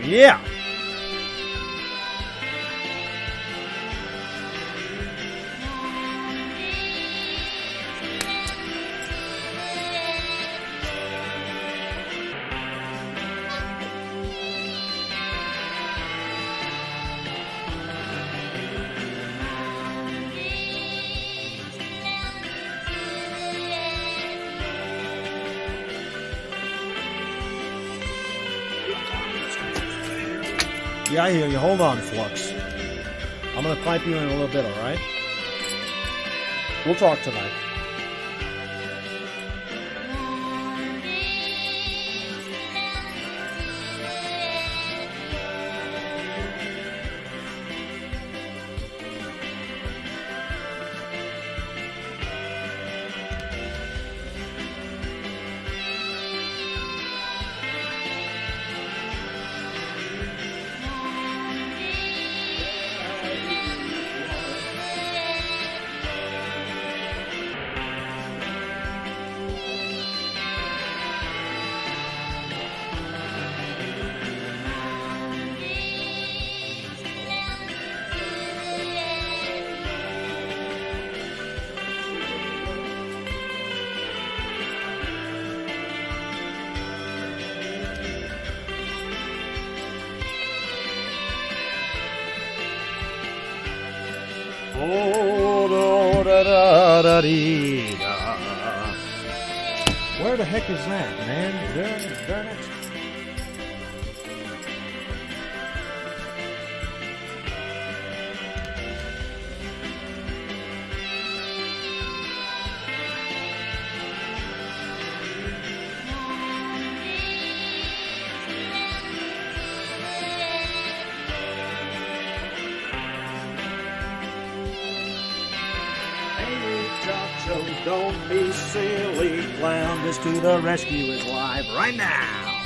Yeah. Yeah, I hear you. Hold on, Flux. I'm going to pipe you in a little bit, all right? We'll talk tonight. Where the heck is that, man? Darn it. Don't be silly, Clownvis to the rescue is live right now.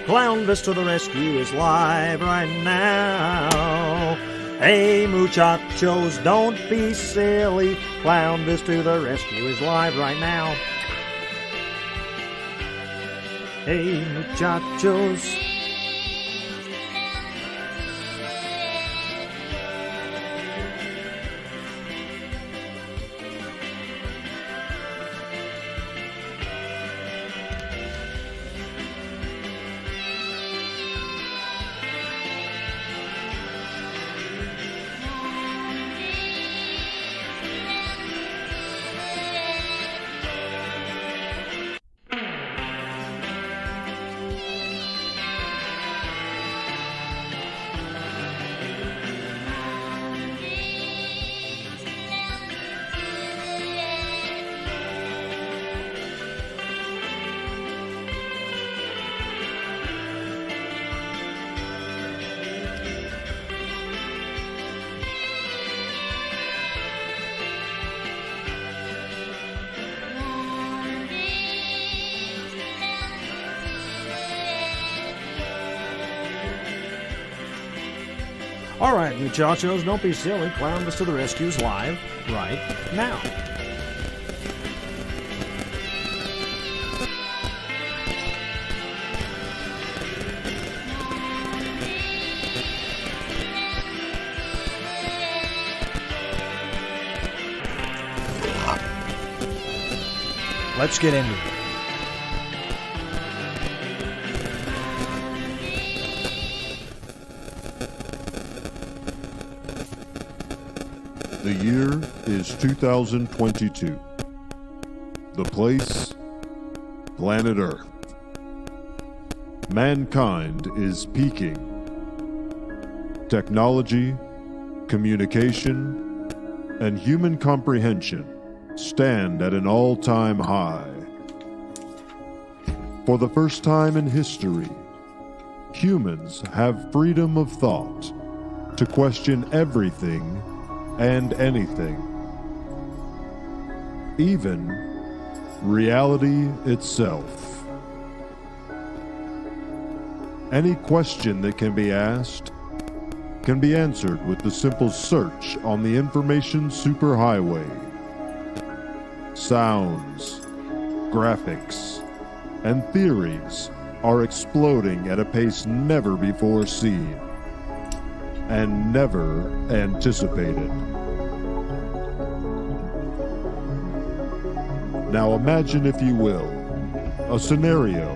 Clownvis to the rescue is live right now. Hey muchachos, don't be silly, Clownvis to the rescue is live right now. Hey muchachos. All right, muchachos, don't be silly. Clownvis to the rescue is live right now. Let's get into it. The year is 2022. The place, planet Earth. Mankind is peaking. Technology, communication, and human comprehension stand at an all-time high. For the first time in history, humans have freedom of thought to question everything and anything, even reality itself. Any question that can be asked can be answered with the simple search on the information superhighway. Sounds, graphics, and theories are exploding at a pace never before seen and never anticipated. Now imagine, if you will, a scenario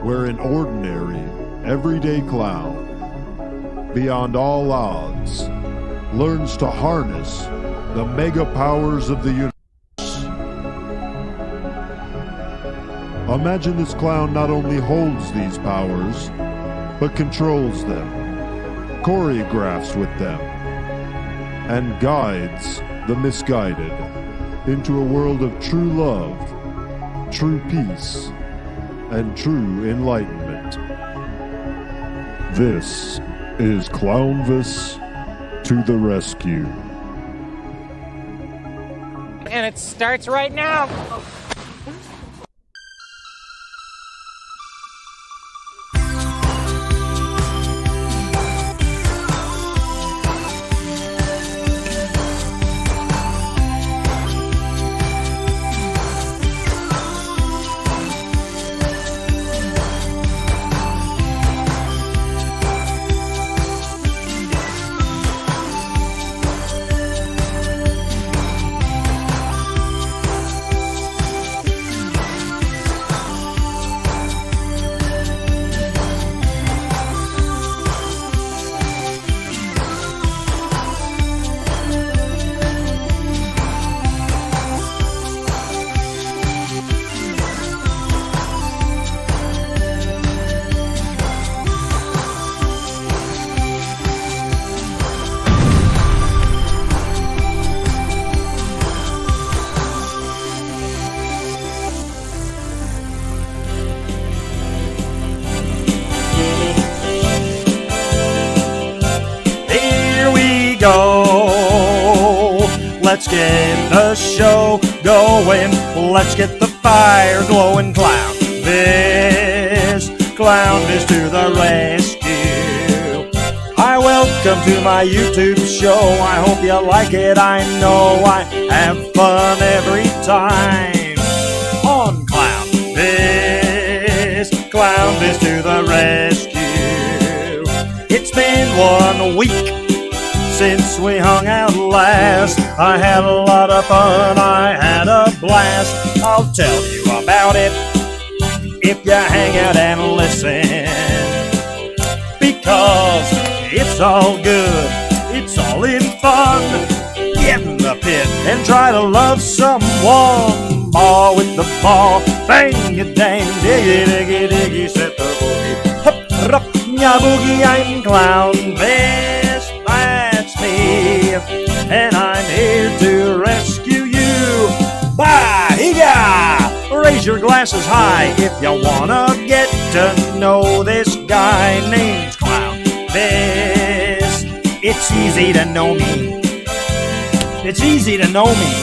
where an ordinary, everyday clown, beyond all odds, learns to harness the mega powers of the universe. Imagine this clown not only holds these powers, but controls them, choreographs with them, and guides the misguided into a world of true love, true peace, and true enlightenment. This is Clownvis to the rescue. And it starts right now. Let's get the show going. Let's get the fire glowing. Clownvis to the rescue. Hi, welcome to my YouTube show. I hope you like it. I know I have fun every time on Clownvis to the rescue. It's been 1 week since we hung out last. I had a lot of fun, I had a blast. I'll tell you about it if you hang out and listen, because it's all good, it's all in fun. Get in the pit and try to love someone. Ball with the ball, bang you dang, diggy diggy diggy, set the boogie. Hup, rup, ya boogie, I'm Clownvis, that's me, and I'm here to rescue you. Bye-higa! Raise your glasses high if you wanna get to know this guy named Clownvis. It's easy to know me. It's easy to know me.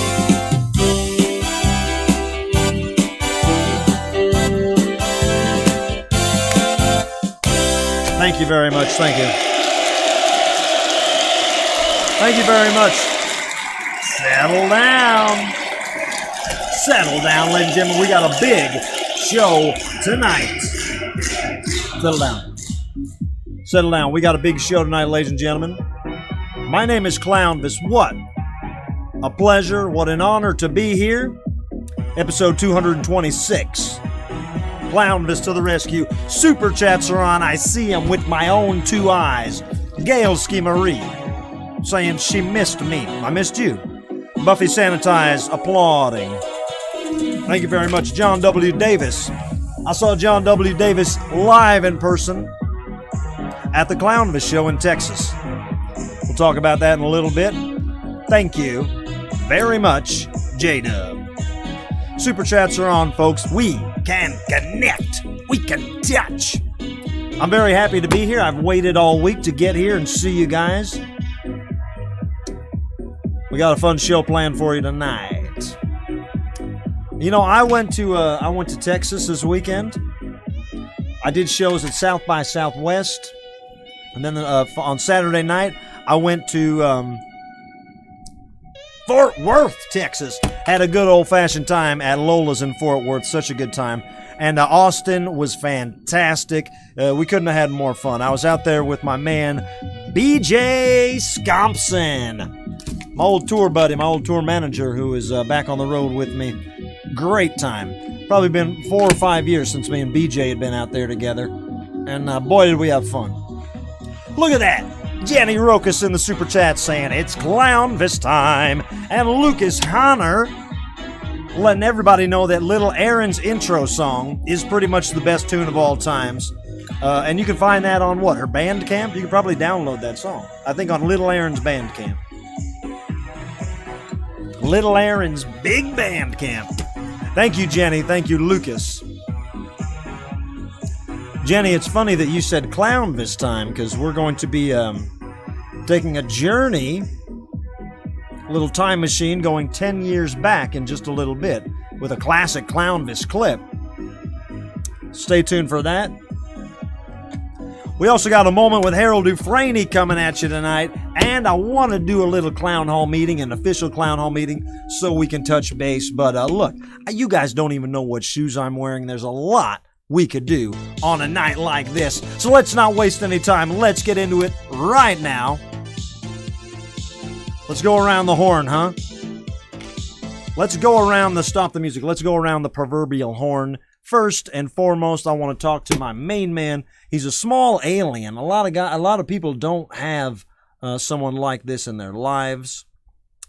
Thank you very much. Thank you. Thank you very much. Settle down. Settle down, ladies and gentlemen. We got a big show tonight. Settle down. Settle down. We got a big show tonight, ladies and gentlemen. My name is Clownvis. What a pleasure. What an honor to be here. Episode 226. Clownvis to the rescue. Super chats are on. I see them with my own two eyes. Gail Ski Marie saying she missed me. I missed you. Buffy Sanitize applauding. Thank you very much. John W. Davis. I saw John W. Davis live in person at the Clownvis show in Texas. We'll talk about that in a little bit. Thank you very much, J-Dub. Super chats are on, folks. We can connect. We can touch. I'm very happy to be here. I've waited all week to get here and see you guys. We got a fun show planned for you tonight. You know, I went to Texas this weekend. I did shows at South by Southwest, and then on Saturday night I went to Fort Worth, Texas. Had a good old-fashioned time at Lola's in Fort Worth. Such a good time. And Austin was fantastic. We couldn't have had more fun. I was out there with my man, BJ Scompson, my old tour buddy, my old tour manager, who is back on the road with me. Great time. Probably been 4 or 5 years since me and BJ had been out there together. And boy, did we have fun. Look at that. Jenny Rokas in the super chat saying it's Clownvis time. And Lucas Honor letting everybody know that Little Aaron's intro song is pretty much the best tune of all times. And you can find that on what? Her Bandcamp? You can probably download that song. I think on Little Aaron's Bandcamp. Little Aaron's big Bandcamp. Thank you, Jenny. Thank you, Lucas. Jenny, it's funny that you said Clownvis time because we're going to be taking a journey, a little time machine going 10 years back in just a little bit with a classic Clownvis clip. Stay tuned for that. We also got a moment with Harold Dufresne coming at you tonight, and I want to do a little Clown Hall meeting, an official Clown Hall meeting, so we can touch base. But look, you guys don't even know what shoes I'm wearing. There's a lot we could do on a night like this. So let's not waste any time. Let's get into it right now. Let's go around the horn, huh? Let's go around the stop the music. Let's go around the proverbial horn. First and foremost, I want to talk to my main man. He's a small alien. A lot of people don't have someone like this in their lives.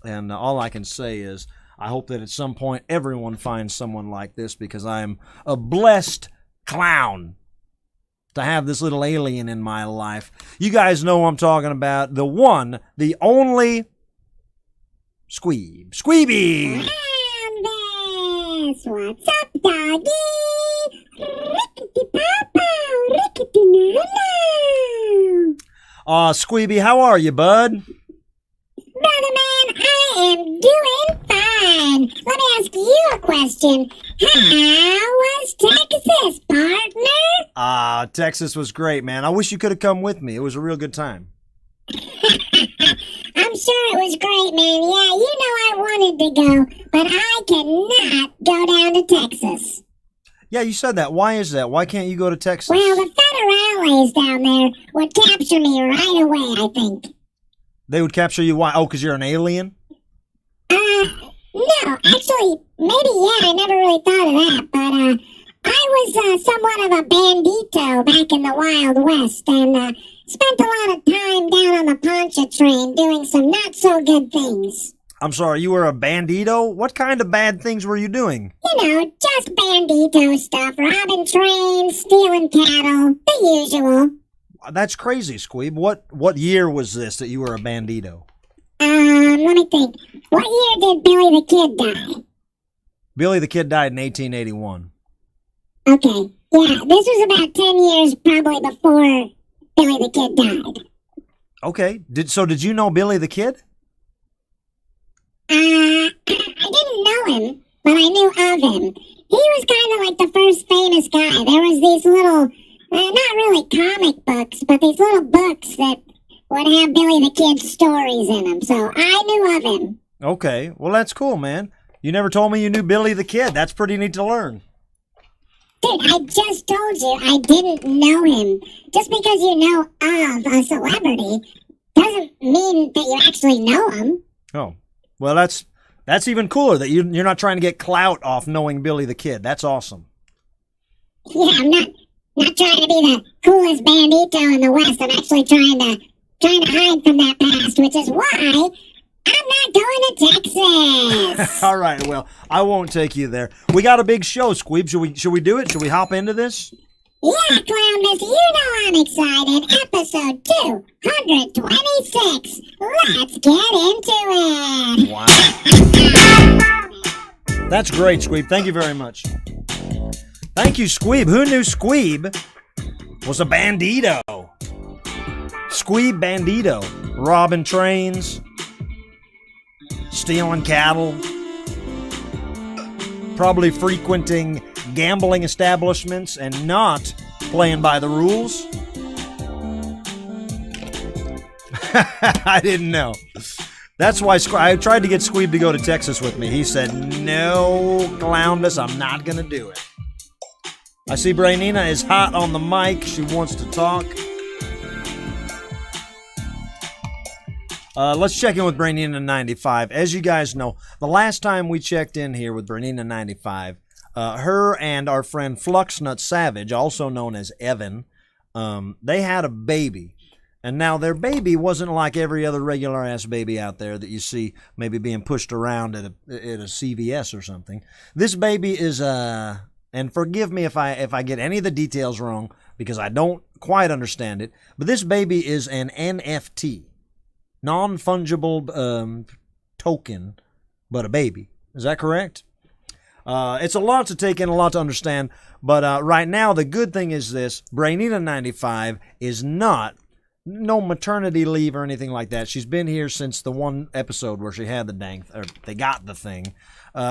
And all I can say is I hope that at some point everyone finds someone like this because I am a blessed clown to have this little alien in my life. You guys know who I'm talking about. The one, the only Sqweep. Sqweepy! Clownvis! What's up, doggy? Rickety-pow-pow, rickety-now-now. Sqweepy, how are you, bud? Brother man, I am doing fine. Let me ask you a question. How was Texas, partner? Texas was great, man. I wish you could have come with me. It was a real good time. I'm sure it was great, man. Yeah, you know I wanted to go, but I cannot go down to Texas. Yeah, you said that. Why is that? Why can't you go to Texas? Well, the federales down there would capture me right away, I think. They would capture you? Why? Oh, because you're an alien? No, actually, maybe, yeah, I never really thought of that, but, I was, somewhat of a bandito back in the Wild West, and, spent a lot of time down on the Pontchartrain doing some not-so-good things. I'm sorry, you were a bandito? What kind of bad things were you doing? You know, just bandito stuff, robbing trains, stealing cattle, the usual. That's crazy, Sqweep. What year was this that you were a bandito? Let me think. What year did Billy the Kid die? Billy the Kid died in 1881. Okay, yeah, this was about 10 years probably before Billy the Kid died. Okay, did you know Billy the Kid? I didn't know him, but I knew of him. He was kind of like the first famous guy. There was these little, not really comic books, but these little books that would have Billy the Kid's stories in them, so I knew of him. Okay, well that's cool, man. You never told me you knew Billy the Kid. That's pretty neat to learn. Dude, I just told you I didn't know him. Just because you know of a celebrity doesn't mean that you actually know him. Oh, well that's even cooler that you're not trying to get clout off knowing Billy the Kid. That's awesome. Yeah, I'm not trying to be the coolest bandito in the West. I'm actually trying to hide from that past, which is why I'm not going to Texas. All right, well, I won't take you there. We got a big show, Sqweep. Should we do it? Should we hop into this? Yeah, Clownvis, you know I'm excited. Episode 226. Let's get into it. Wow. That's great, Sqweep. Thank you very much. Thank you, Sqweep. Who knew Sqweep was a bandito? Sqweep bandito. Robbing trains. Stealing cattle. Probably frequenting gambling establishments and not playing by the rules. I didn't know. That's why I tried to get Sqweep to go to Texas with me. He said, no, Clownvis, I'm not going to do it. I see Branina is hot on the mic. She wants to talk. Let's check in with Branina 95. As you guys know, the last time we checked in here with Branina 95, her and our friend Fluxnut Savage, also known as Evan, they had a baby. And now their baby wasn't like every other regular-ass baby out there that you see maybe being pushed around at a CVS or something. This baby is, and forgive me if I get any of the details wrong because I don't quite understand it, but this baby is an NFT, non-fungible token, but a baby. Is that correct? It's a lot to take in, a lot to understand, but right now the good thing is this: Branina 95 is no maternity leave or anything like that. She's been here since the one episode where she had they got the thing.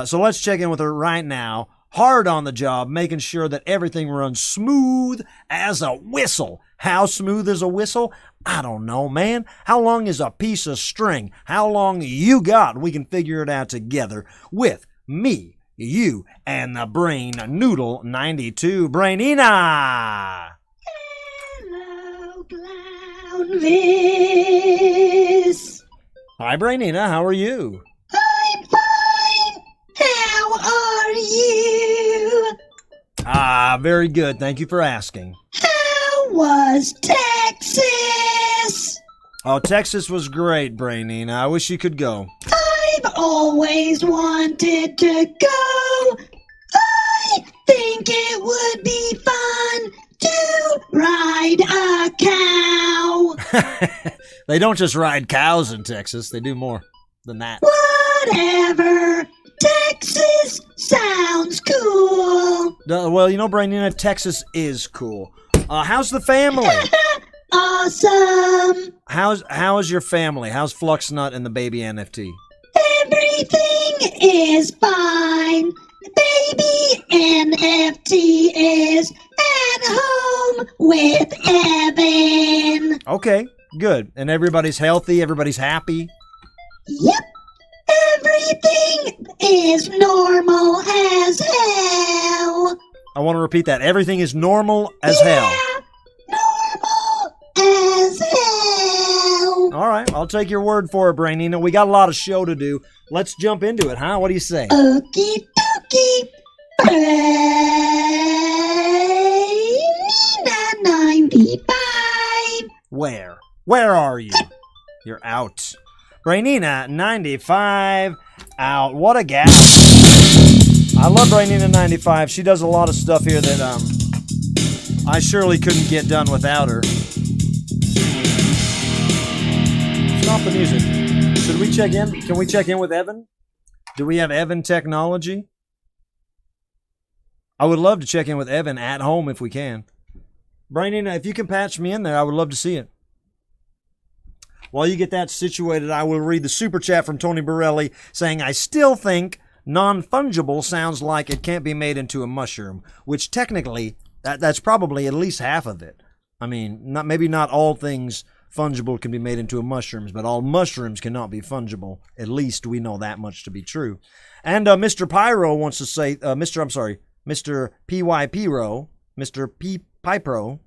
So let's check in with her right now. Hard on the job, making sure that everything runs smooth as a whistle. How smooth is a whistle? I don't know, man. How long is a piece of string? How long you got? We can figure it out together with me, you, and the Brain Noodle 92. Branina! Hello, Clownvis. Hi, Branina. How are you? I'm fine. How are you? Very good. Thank you for asking. How was Texas? Oh, Texas was great, Branina. I wish you could go. I've always wanted to go. I think it would be fun to ride a cow. They don't just ride cows in Texas. They do more than that. Whatever. Texas sounds cool. Well, you know, Branina, Texas is cool. How's the family? Awesome. How is your family? How's Fluxnut and the baby NFT? Everything is fine. Baby NFT is at home with Evan. Okay, good. And everybody's healthy? Everybody's happy? Yep. Everything is normal as hell. I want to repeat that. Everything is normal as hell. Normal as hell. All right, I'll take your word for it, Branina. We got a lot of show to do. Let's jump into it, huh? What do you say? Okie dokie. Branina 95. Where? Where are you? You're out. Branina 95 out. What a gal. I love Branina 95. She does a lot of stuff here that I surely couldn't get done without her. Stop the music. Should we check in? Can we check in with Evan? Do we have Evan technology? I would love to check in with Evan at home if we can. Branina, if you can patch me in there, I would love to see it. While you get that situated, I will read the super chat from Tony Borelli saying, I still think non-fungible sounds like it can't be made into a mushroom, which technically, that's probably at least half of it. I mean, maybe not all things fungible can be made into a mushrooms, but all mushrooms cannot be fungible. At least we know that much to be true. And Mr. Pyro wants to say, Mr. PYPro, Mr. P Pypro,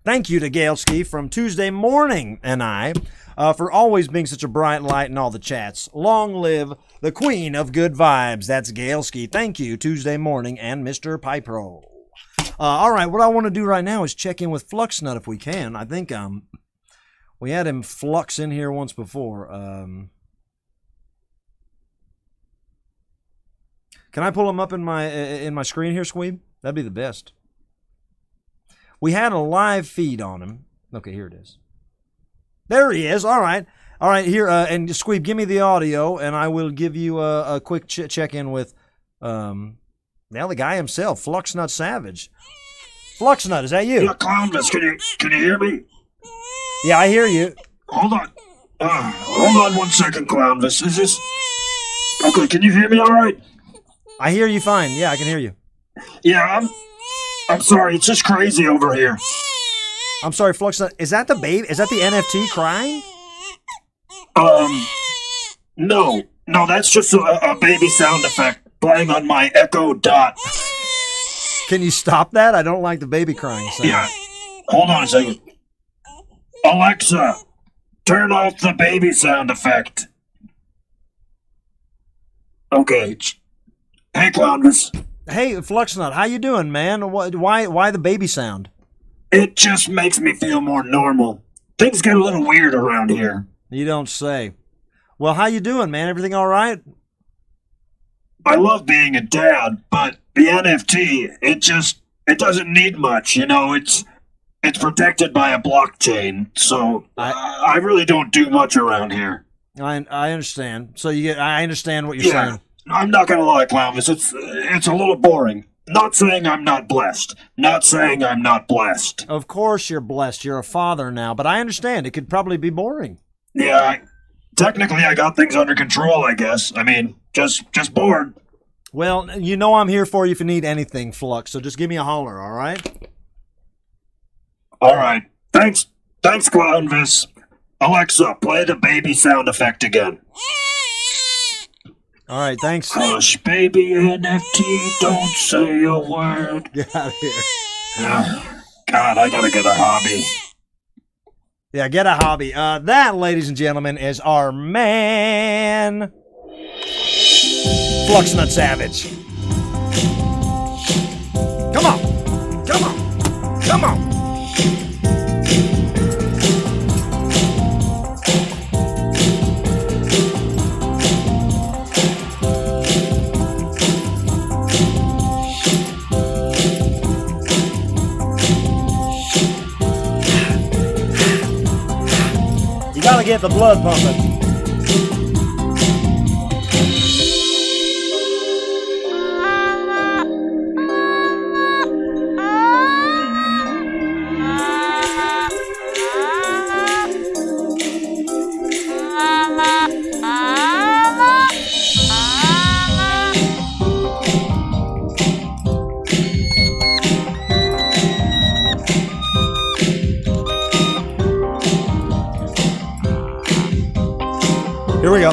thank you to Gailski from Tuesday Morning and I for always being such a bright light in all the chats. Long live the queen of good vibes. That's Gailski. Thank you, Tuesday Morning and Mr. Pypro. All right, what I want to do right now is check in with Fluxnut if we can. I think we had him flux in here once before. Can I pull him up in my screen here, Sqweep? That'd be the best. We had a live feed on him. Okay, here it is. There he is. All right. All right, here. And Sqweep, give me the audio, and I will give you a quick check-in with now the guy himself, Fluxnut Savage. Fluxnut, is that you? Yeah, Clownvis, can you hear me? Yeah, I hear you. Hold on. Hold on 1 second, Clownvis. Is this... Okay, can you hear me all right? I hear you fine. Yeah, I can hear you. Yeah, I'm sorry. It's just crazy over here. I'm sorry, Fluxnut. Is that the baby? Is that the NFT crying? No, that's just a baby sound effect playing on my Echo Dot. Can you stop that? I don't like the baby crying sound. Yeah. Hold on a second. Alexa, turn off the baby sound effect. Okay. Hey, Clownvis. Hey, Fluxnut, how you doing, man? Why the baby sound? It just makes me feel more normal. Things get a little weird around here. You don't say. Well, how you doing, man? Everything all right? I love being a dad, but the NFT, it doesn't need much, you know, it's protected by a blockchain, so I really don't do much around here. I understand. So I understand what you're saying. I'm not gonna lie, Clownvis, it's a little boring. Not saying I'm not blessed. Not saying I'm not blessed. Of course you're blessed. You're a father now, but I understand. It could probably be boring. Yeah, technically I got things under control, I guess. I mean, just bored. Well, you know I'm here for you if you need anything, Flux, so just give me a holler, all right? All right. Thanks, Clownvis. Alexa, play the baby sound effect again. All right, thanks. Hush, baby NFT, don't say a word. Get out of here. God, I gotta get a hobby. Yeah, get a hobby. That, ladies and gentlemen, is our man, Fluxnut Savage. Come on. Come on. Come on. You gotta get the blood pumping. Here we go.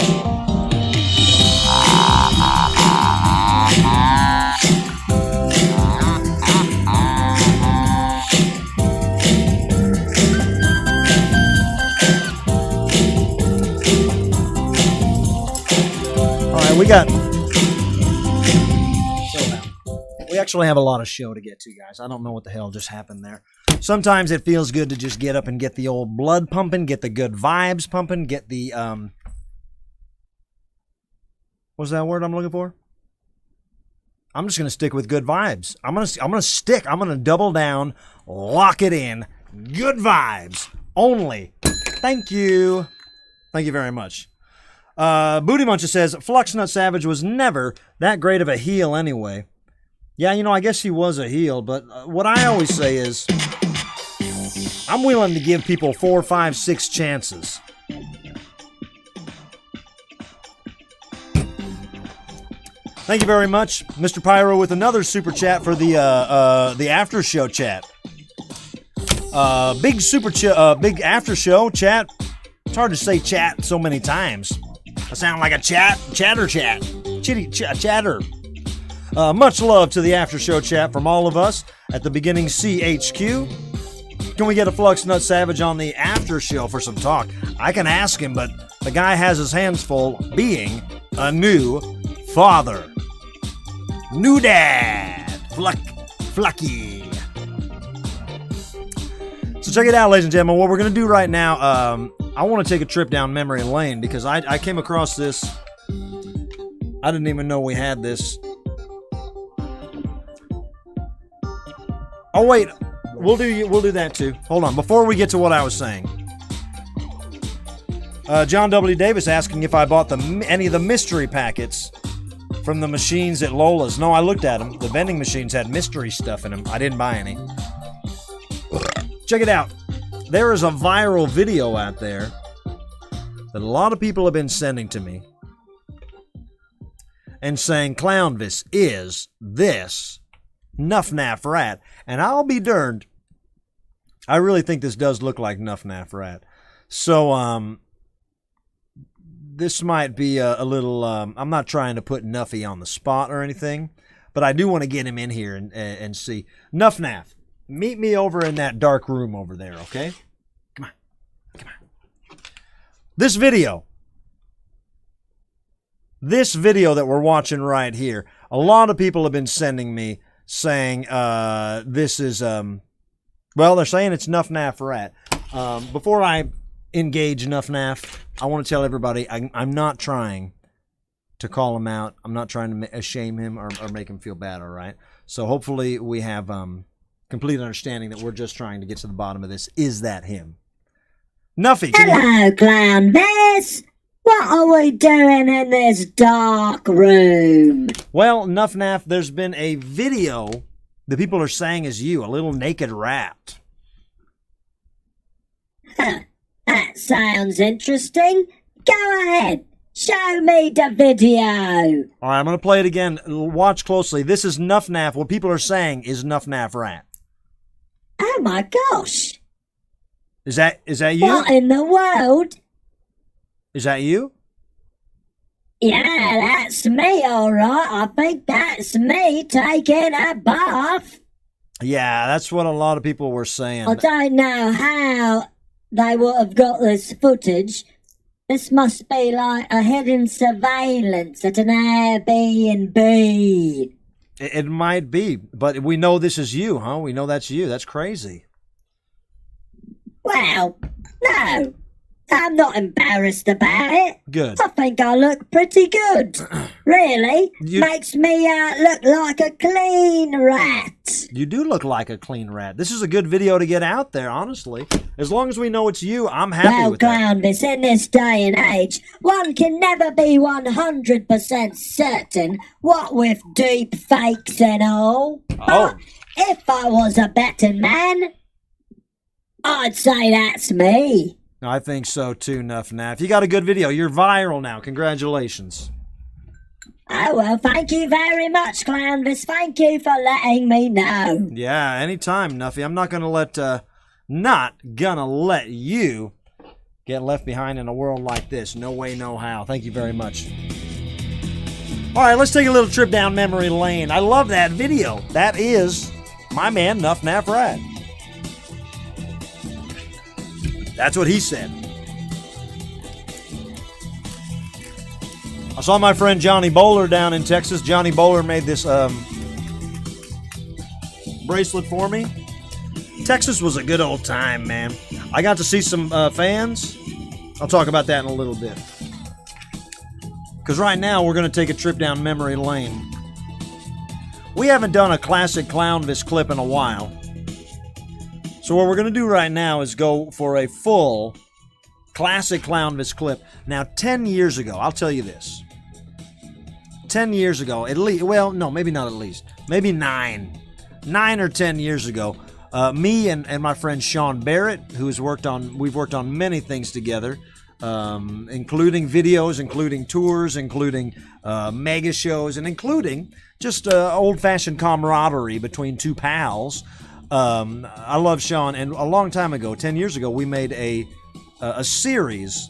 All right, we actually have a lot of show to get to, guys. I don't know what the hell just happened there. Sometimes it feels good to just get up and get the old blood pumping, get the good vibes pumping, get the what's that word I'm looking for? I'm just gonna stick with good vibes. I'm gonna double down, lock it in. Good vibes only. Thank you. Thank you very much. Booty Muncher says Fluxnut Savage was never that great of a heel anyway. Yeah, you know, I guess he was a heel, but what I always say is I'm willing to give people 4, 5, 6 chances. Thank you very much, Mr. Pyro, with another super chat for the after show chat. Big after show chat. It's hard to say chat so many times. I sound like a chatter. Chatter. Much love to the after show chat from all of us at the beginning CHQ. Can we get a Fluxnut Savage on the after show for some talk? I can ask him, but the guy has his hands full being a new father. New dad. Flucky. So check it out, ladies and gentlemen. What we're going to do right now, I want to take a trip down memory lane because I came across this. I didn't even know we had this. Oh, wait. We'll do that too. Hold on. Before we get to what I was saying. John W. Davis asking if I bought any of the mystery packets from the machines at Lola's. No, I looked at them. The vending machines had mystery stuff in them. I didn't buy any. Check it out. There is a viral video out there that a lot of people have been sending to me and saying Clownvis is this Nuffnaff Rat. And I'll be darned. I really think this does look like Nuffnaff Rat. So, this might be a little. I'm not trying to put Nuffy on the spot or anything, but I do want to get him in here and see. Nuffnaff, meet me over in that dark room over there, okay? Come on. This video that we're watching right here, a lot of people have been sending me saying this is, well, they're saying it's Nuffnaff the Rat. Before I engage Nuffnaff, I want to tell everybody I'm not trying to call him out. I'm not trying to shame him or make him feel bad, all right? So hopefully we have complete understanding that we're just trying to get to the bottom of this. Is that him? Nuffy, Hello, Clownvis. What are we doing in this dark room? Well, Nuffnaff, there's been a video that people are saying is you, a little naked rat. Huh, that sounds interesting. Go ahead. Show me the video. All right, I'm going to play it again. Watch closely. This is Nuffnaff. What people are saying is Nuffnaff Rat. Oh my gosh. Is that you? What in the world? Is that you? Yeah, that's me, all right. I think that's me taking a bath. Yeah, that's what a lot of people were saying. I don't know how they would have got this footage. This must be like a hidden surveillance at an Airbnb. It might be, but we know this is you, huh? We know that's you. That's crazy. Well, no. I'm not embarrassed about it. Good. I think I look pretty good. Really? Makes me look like a clean rat. You do look like a clean rat. This is a good video to get out there, honestly. As long as we know it's you, I'm happy with that. Well, Clownvis, in this day and age, one can never be 100% certain, what with deep fakes and all. Oh. But if I was a betting man, I'd say that's me. I think so too, Nuffnaff. You got a good video. You're viral now. Congratulations. Oh, well, thank you very much, Clownvis. Thank you for letting me know. Yeah, anytime, Nuffy. I'm not gonna let you get left behind in a world like this. No way, no how. Thank you very much. All right, let's take a little trip down memory lane. I love that video. That is my man, Nuffnaff Rat. That's what he said. I saw my friend Johnny Bowler down in Texas. Johnny Bowler made this bracelet for me. Texas was a good old time, man. I got to see some fans. I'll talk about that in a little bit. Because right now we're going to take a trip down memory lane. We haven't done a classic Clownvis clip in a while. So what we're going to do right now is go for a full classic Clownvis clip. Now, 10 years ago, I'll tell you this. 10 years ago, at least, well, no, maybe not at least. Maybe 9 or 10 years ago, me and my friend Sean Barrett, we've worked on many things together, including videos, including tours, including mega shows, and including just old-fashioned camaraderie between two pals. I love Sean, and a long time ago, 10 years ago, we made a series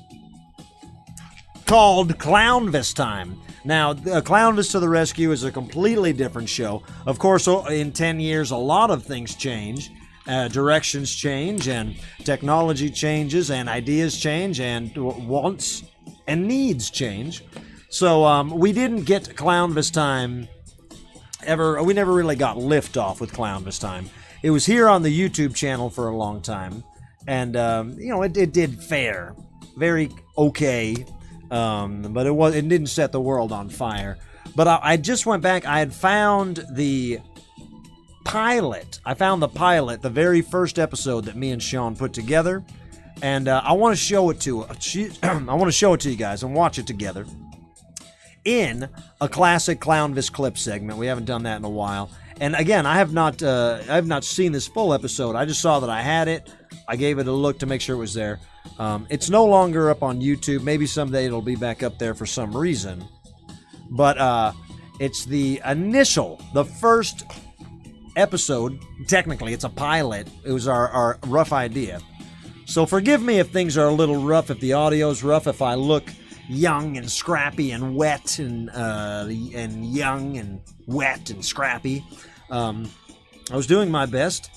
called Clownvis Time. Now, Clownvis to the Rescue is a completely different show. Of course, in 10 years, a lot of things change. Directions change, and technology changes, and ideas change, and wants and needs change. So we didn't get Clownvis Time ever. We never really got liftoff with Clownvis Time. It was here on the YouTube channel for a long time, and it did fare very okay, but it didn't set the world on fire. But I just went back. I had found the pilot. I found the pilot, the very first episode that me and Sean put together, and I want to show it to you guys and watch it together in a classic Clownvis Clip segment. We haven't done that in a while. And again, I have not seen this full episode. I just saw that I had it. I gave it a look to make sure it was there. It's no longer up on YouTube. Maybe someday it'll be back up there for some reason. But it's the first episode. Technically, it's a pilot. It was our rough idea. So forgive me if things are a little rough, if the audio's rough, if I look young and scrappy and wet and young and wet and scrappy. I was doing my best.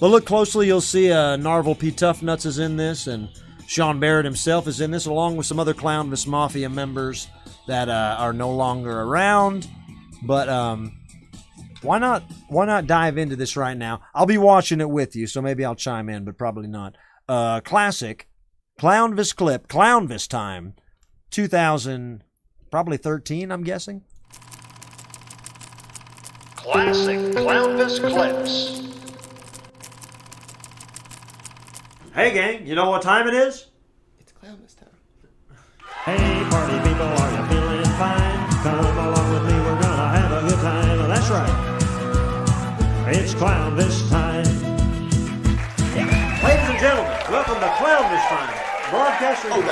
But look closely, you'll see Narvel P. Tuffnuts is in this, and Sean Barrett himself is in this, along with some other Clownvis Mafia members that are no longer around. But why not dive into this right now? I'll be watching it with you, so maybe I'll chime in, but probably not. Classic Clownvis clip, Clownvis time, 2000, probably 13, I'm guessing. Classic Clownvis Clips. Hey gang, you know what time it is? It's Clownvis time. Hey party people, are you feeling fine? Come along with me, we're gonna have a good time. That's right. It's Clownvis time. Ladies and gentlemen, welcome to Clownvis time. Broadcasting from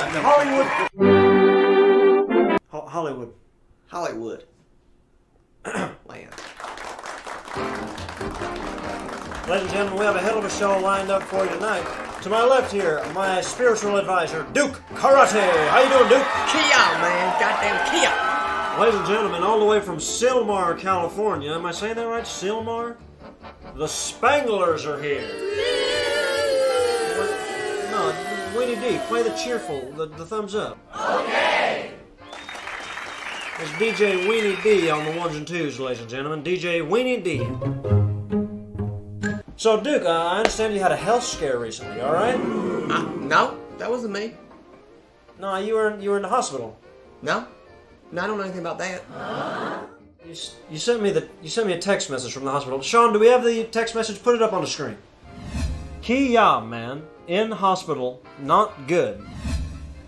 Hollywood. Hollywood. Land. Ladies and gentlemen, we have a hell of a show lined up for you tonight. To my left here, my spiritual advisor, Duke Karate. How you doing, Duke? Kia, man. Goddamn Kia. Ladies and gentlemen, all the way from Sylmar, California. Am I saying that right? Sylmar? The Spanglers are here. No, Weenie D, play the cheerful, the thumbs up. Okay. It's DJ Weenie D on the ones and twos, ladies and gentlemen. DJ Weenie D. So, Duke, I understand you had a health scare recently, all right? No, that wasn't me. No, you were in the hospital. No, I don't know anything about that. You sent me a text message from the hospital. Sean, do we have the text message? Put it up on the screen. Kia, man, in hospital, not good.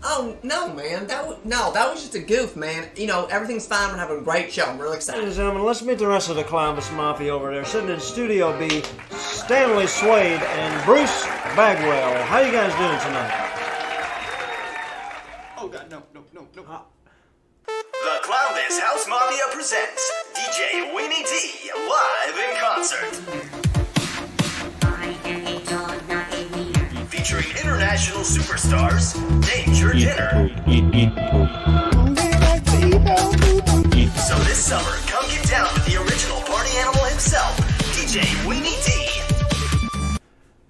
Oh no, man, that was just a goof, man. You know, everything's fine. We're having a great show. I'm really excited. Ladies and gentlemen, let's meet the rest of the Clownvis Mafia over there, sitting in Studio B. Stanley Swade and Bruce Bagwell. How you guys doing tonight? Oh God, no. The Clownvis House Mafia presents DJ Weenie D live in concert. Featuring international superstars, Danger Dinner. So this summer, come get down with the original party animal himself, DJ Weenie D.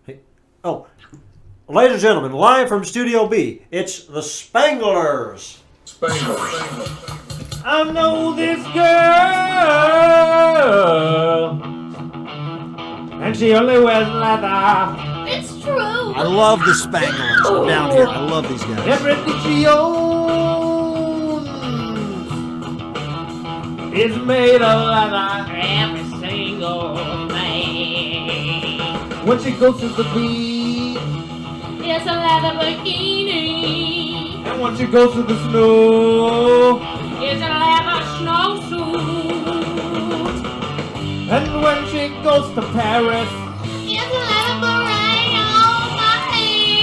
Hey. Oh, ladies and gentlemen, live from Studio B, it's the Spanglers. I know this girl, and she only wears leather. It's true. I love the Spanglers. I'm down here. I love these guys. Everything she owns is made of leather. Every single thing. When she goes to the beach, it's a leather bikini. And when she goes to the snow, it's a leather snowsuit. And when she goes to Paris, it's a leather beret on my hand.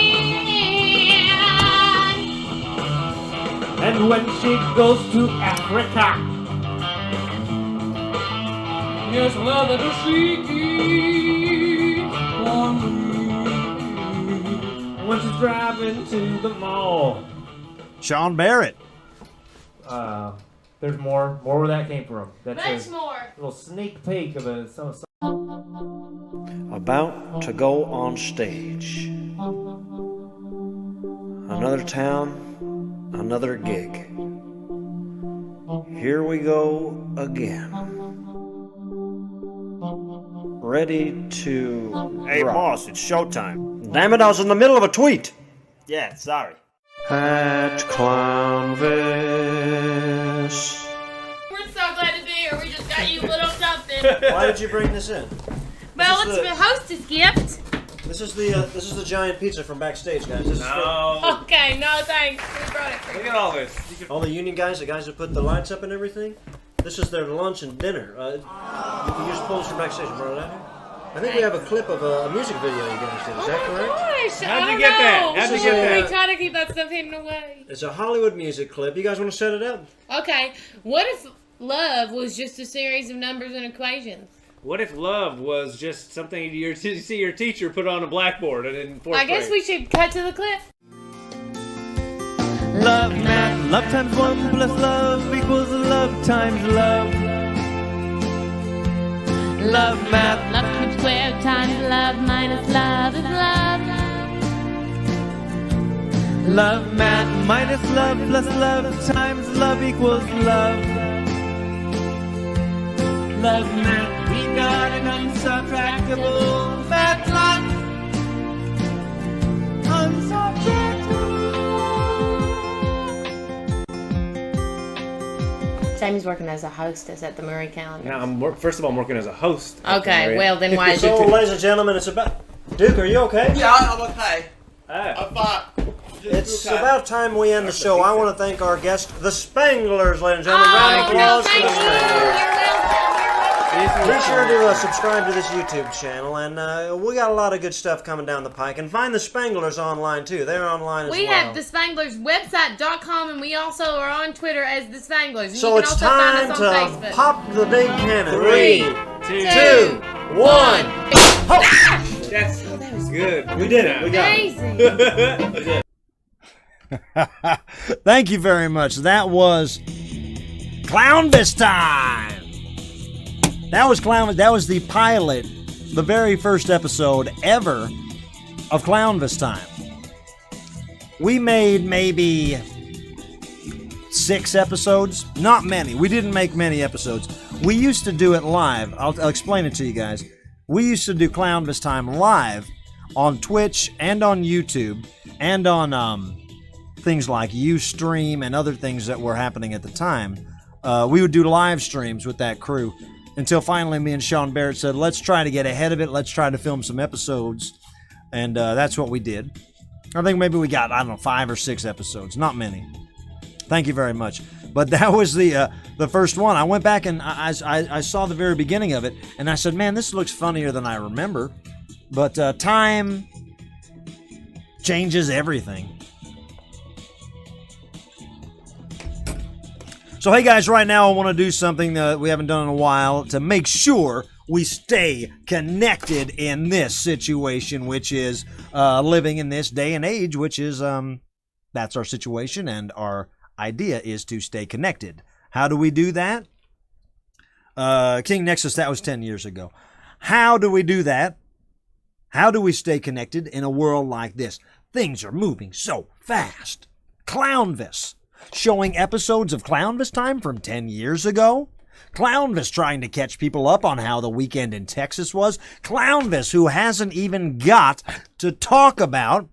And when she goes to Africa, it's leather dashiki on me. When she's driving to the mall. Sean Barrett. There's more where that came from. Much more. Little sneak peek of a About to go on stage. Another town, another gig. Here we go again. Ready to Hey, rock. boss, it's showtime. Damn it, I was in the middle of a tweet. Yeah, sorry. At Clownvis. We're so glad to be here. We just got you a little something. Why did you bring this in? Well, This is it's a hostess gift. This is the giant pizza from backstage, guys. This is Okay, no thanks. We brought it for Look you. at all this. all the union guys, the guys that put the lights up and everything. This is their lunch and dinner. You just pulled this from backstage and brought it out here. I think we have a clip of a music video you guys did. Is that correct? Gosh, How'd you get that? How'd you get that? We try to keep that stuff hidden away. It's a Hollywood music clip. You guys want to set it up? Okay, what if love was just a series of numbers and equations? What if love was just something you see your teacher put on a blackboard and in fourth I guess grade? we should cut to the clip. Love, not Love times 1 plus love equals love times love. Love math. Love cubed squared times love minus love is love. Love math minus love plus love times love equals love. Love math, we got an unsubtractable math lot. Sammy's working as a hostess at the Murray Calendar. No, first of all, I'm working as a host. Okay, well then why is So, ladies and gentlemen, it's about... Duke, are you okay? Yeah, I'm okay. Ah. I'm fine. It's about time we end the show. I want to thank our guest, the Spanglers, ladies and gentlemen. Round of applause for the Spanglers. Be sure to subscribe to this YouTube channel, and we got a lot of good stuff coming down the pike. And find the Spanglers online, too. They're online as well. We have the Spanglers website.com, and we also are on Twitter as the Spanglers. And So you can it's also time find us to on Facebook. pop the big cannon. 3, 2, 1. That's That was good. We did it. We got it. amazing. Thank you very much. That was Clownvis time. That was Clownvis. That was the pilot, the very first episode ever of Clownvis time. We made maybe 6 episodes. Not many. We didn't make many episodes. We used to do it live. I'll explain it to you guys. We used to do Clownvis time live on Twitch and on YouTube and on things like Ustream and other things that were happening at the time. We would do live streams with that crew until finally me and Sean Barrett said, let's try to get ahead of it. Let's try to film some episodes. And that's what we did. I think maybe we got, 5 or 6 episodes. Not many. Thank you very much. But that was the first one. I went back and I saw the very beginning of it, and I said, man, this looks funnier than I remember. But time changes everything. So, hey guys, right now I want to do something that we haven't done in a while to make sure we stay connected in this situation, which is living in this day and age, which is, that's our situation, and our idea is to stay connected. How do we do that? King Nexus, that was 10 years ago. How do we do that? How do we stay connected in a world like this? Things are moving so fast. Clownvis, showing episodes of Clownvis time from 10 years ago. Clownvis trying to catch people up on how the weekend in Texas was. Clownvis who hasn't even got to talk about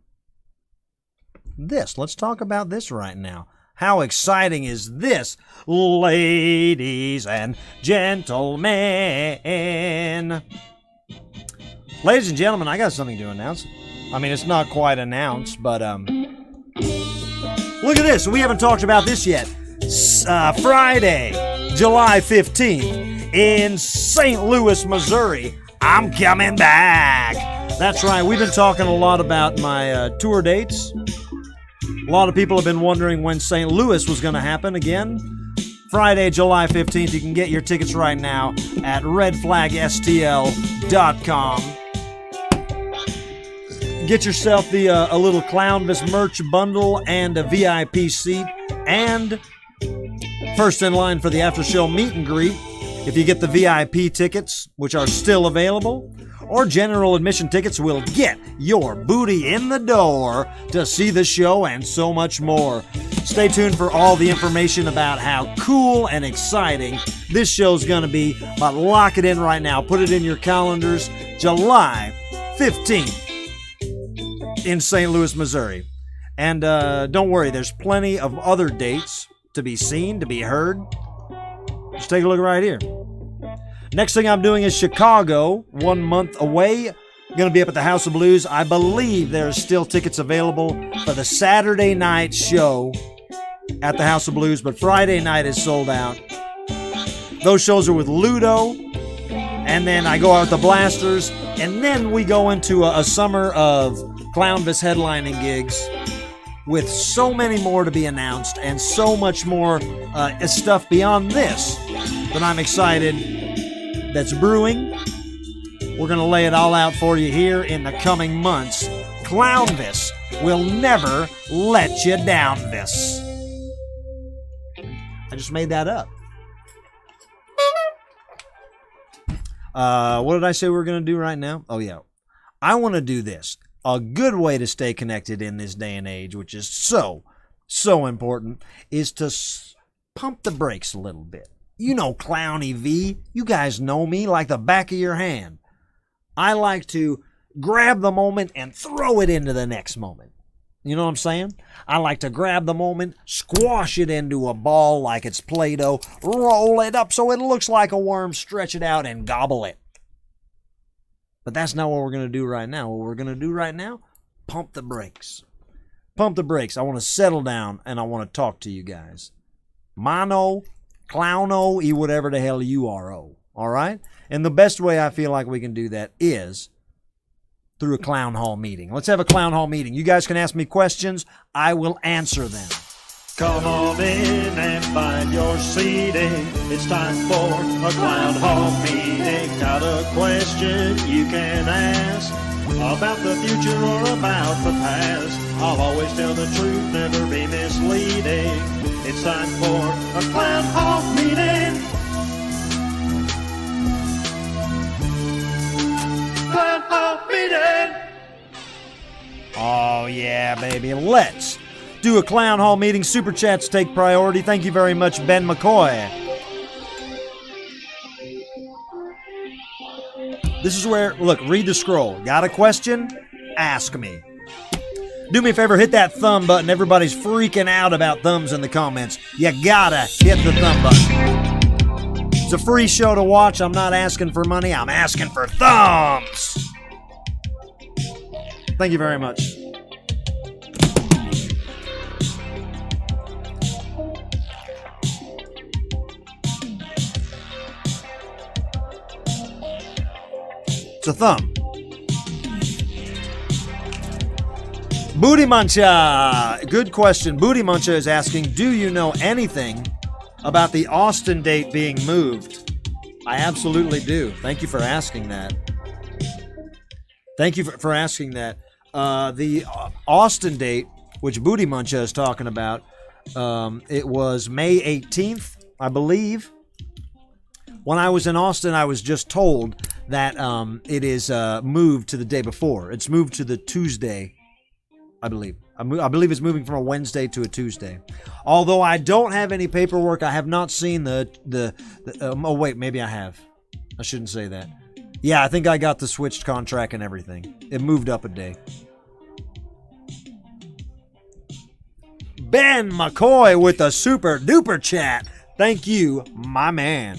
this. Let's talk about this right now. How exciting is this, ladies and gentlemen? Ladies and gentlemen, I got something to announce. I mean, it's not quite announced, but look at this. We haven't talked about this yet. Friday, July 15th, in St. Louis, Missouri, I'm coming back. That's right. We've been talking a lot about my tour dates. A lot of people have been wondering when St. Louis was going to happen again. Friday, July 15th. You can get your tickets right now at redflagstl.com. Get yourself a little Clownvis merch bundle and a VIP seat, and first in line for the after show meet and greet if you get the VIP tickets, which are still available, or general admission tickets will get your booty in the door to see the show and so much more. Stay tuned for all the information about how cool and exciting this show's going to be, but lock it in right now. Put it in your calendars. July 15th in St. Louis, Missouri. And don't worry, there's plenty of other dates to be seen, to be heard. Just take a look right here. Next thing I'm doing is Chicago, 1 month away. I'm going to be up at the House of Blues. I believe there's still tickets available for the Saturday night show at the House of Blues, but Friday night is sold out. Those shows are with Ludo, and then I go out with the Blasters, and then we go into a summer of Clownvis headlining gigs with so many more to be announced and so much more stuff beyond this that I'm excited that's brewing. We're going to lay it all out for you here in the coming months. Clownvis will never let you down, this. I just made that up. What did I say we were going to do right now? Oh, yeah. I want to do this. A good way to stay connected in this day and age, which is so important, is to pump the brakes a little bit. You know Clowny V. You guys know me like the back of your hand. I like to grab the moment and throw it into the next moment. You know what I'm saying? I like to grab the moment, squash it into a ball like it's Play-Doh, roll it up so it looks like a worm, stretch it out, and gobble it. But that's not what we're going to do right now. What we're going to do right now, pump the brakes. Pump the brakes. I want to settle down, and I want to talk to you guys. Mono, clowno, whatever the hell you are. All right? And the best way I feel like we can do that is through a clown hall meeting. Let's have a clown hall meeting. You guys can ask me questions. I will answer them. Come on in and find your seating. It's time for a clown hall meeting. Got a question you can ask about the future or about the past. I'll always tell the truth, never be misleading. It's time for a clown hall meeting. Clown hall meeting. Oh, yeah, baby. Let's do a clown hall meeting. Super chats take priority. Thank you very much, Ben McCoy. This is where, look, read the scroll. Got a question? Ask me. Do me a favor, hit that thumb button. Everybody's freaking out about thumbs in the comments. You gotta hit the thumb button. It's a free show to watch. I'm not asking for money. I'm asking for thumbs. Thank you very much. It's a thumb. Booty Muncha. Good question. Booty Muncha is asking, do you know anything about the Austin date being moved? I absolutely do. Thank you for asking that. Thank you for asking that. The Austin date, which Booty Muncha is talking about, it was May 18th, I believe. When I was in Austin, I was just told that it is moved to the day before. It's moved to the Tuesday, I believe. I believe it's moving from a Wednesday to a Tuesday. Although I don't have any paperwork, I have not seen oh wait, maybe I have. I shouldn't say that. Yeah, I think I got the switched contract and everything. It moved up a day. Ben McCoy with a super duper chat. Thank you, my man.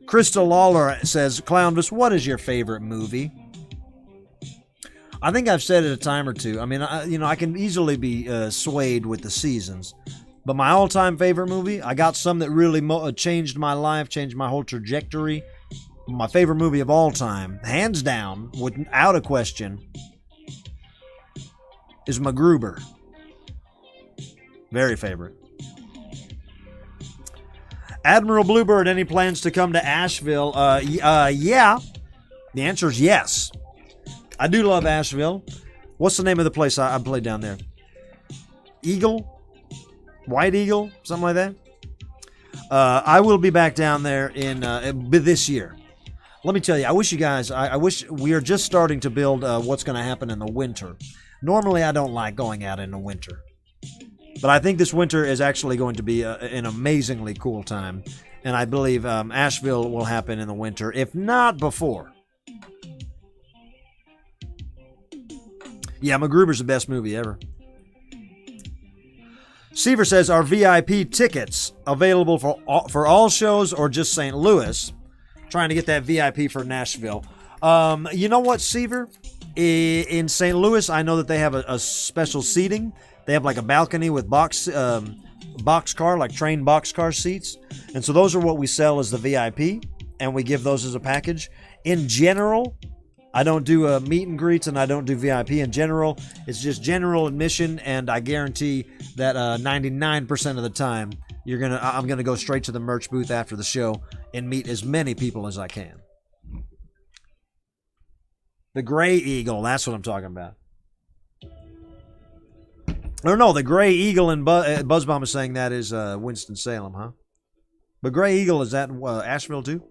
Crystal Lawler says, Clownvis, what is your favorite movie? I think I've said it a time or two. I mean, I can easily be swayed with the seasons. But my all-time favorite movie, I got some that really changed my life, changed my whole trajectory. My favorite movie of all time, hands down, without a question, is MacGruber. Very favorite. Admiral Bluebird, any plans to come to Asheville? Yeah. The answer is yes. I do love Asheville. What's the name of the place I played down there? Eagle? White Eagle? Something like that? I will be back down there in this year. Let me tell you, I wish you guys, I wish we are just starting to build what's going to happen in the winter. Normally, I don't like going out in the winter. But I think this winter is actually going to be an amazingly cool time. And I believe Asheville will happen in the winter, if not before. Yeah, MacGruber's the best movie ever. Seaver says, are VIP tickets available for all shows or just St. Louis? Trying to get that VIP for Nashville. You know what, Seaver? In St. Louis, I know that they have a special seating. They have like a balcony with boxcar, like train boxcar seats. And so those are what we sell as the VIP, and we give those as a package. In general, I don't do meet and greets, and I don't do VIP. In general, it's just general admission, and I guarantee that 99% of the time, I'm gonna go straight to the merch booth after the show and meet as many people as I can. The Gray Eagle, that's what I'm talking about. Or no, the Gray Eagle and Buzzbomb is saying that is Winston-Salem, huh? But Gray Eagle, is that Asheville too?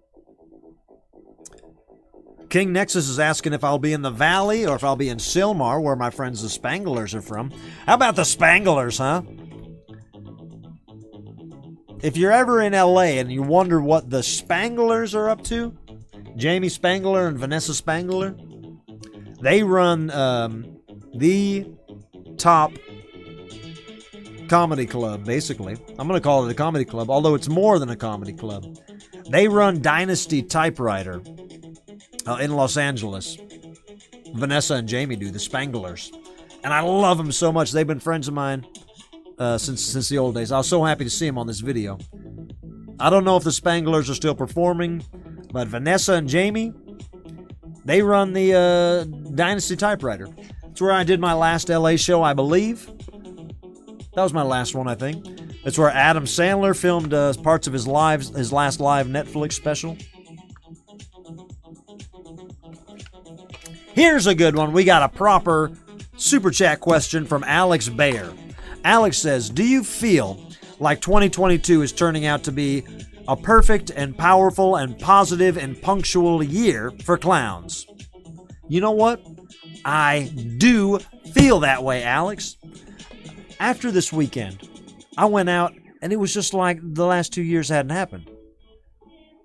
King Nexus is asking if I'll be in the Valley or if I'll be in Sylmar, where my friends the Spanglers are from. How about the Spanglers, huh? If you're ever in LA and you wonder what the Spanglers are up to, Jamie Spangler and Vanessa Spangler, they run the top comedy club, basically. I'm going to call it a comedy club, although it's more than a comedy club. They run Dynasty Typewriter in Los Angeles. Vanessa and Jamie do, the Spanglers. And I love them so much. They've been friends of mine since the old days. I was so happy to see them on this video. I don't know if the Spanglers are still performing, but Vanessa and Jamie, they run the Dynasty Typewriter. It's where I did my last LA show, I believe. That was my last one, I think. It's where Adam Sandler filmed parts of his last live Netflix special. Here's a good one. We got a proper super chat question from Alex Bayer. Alex says, do you feel like 2022 is turning out to be a perfect and powerful and positive and punctual year for clowns? You know what? I do feel that way, Alex. After this weekend, I went out and it was just like the last 2 years hadn't happened.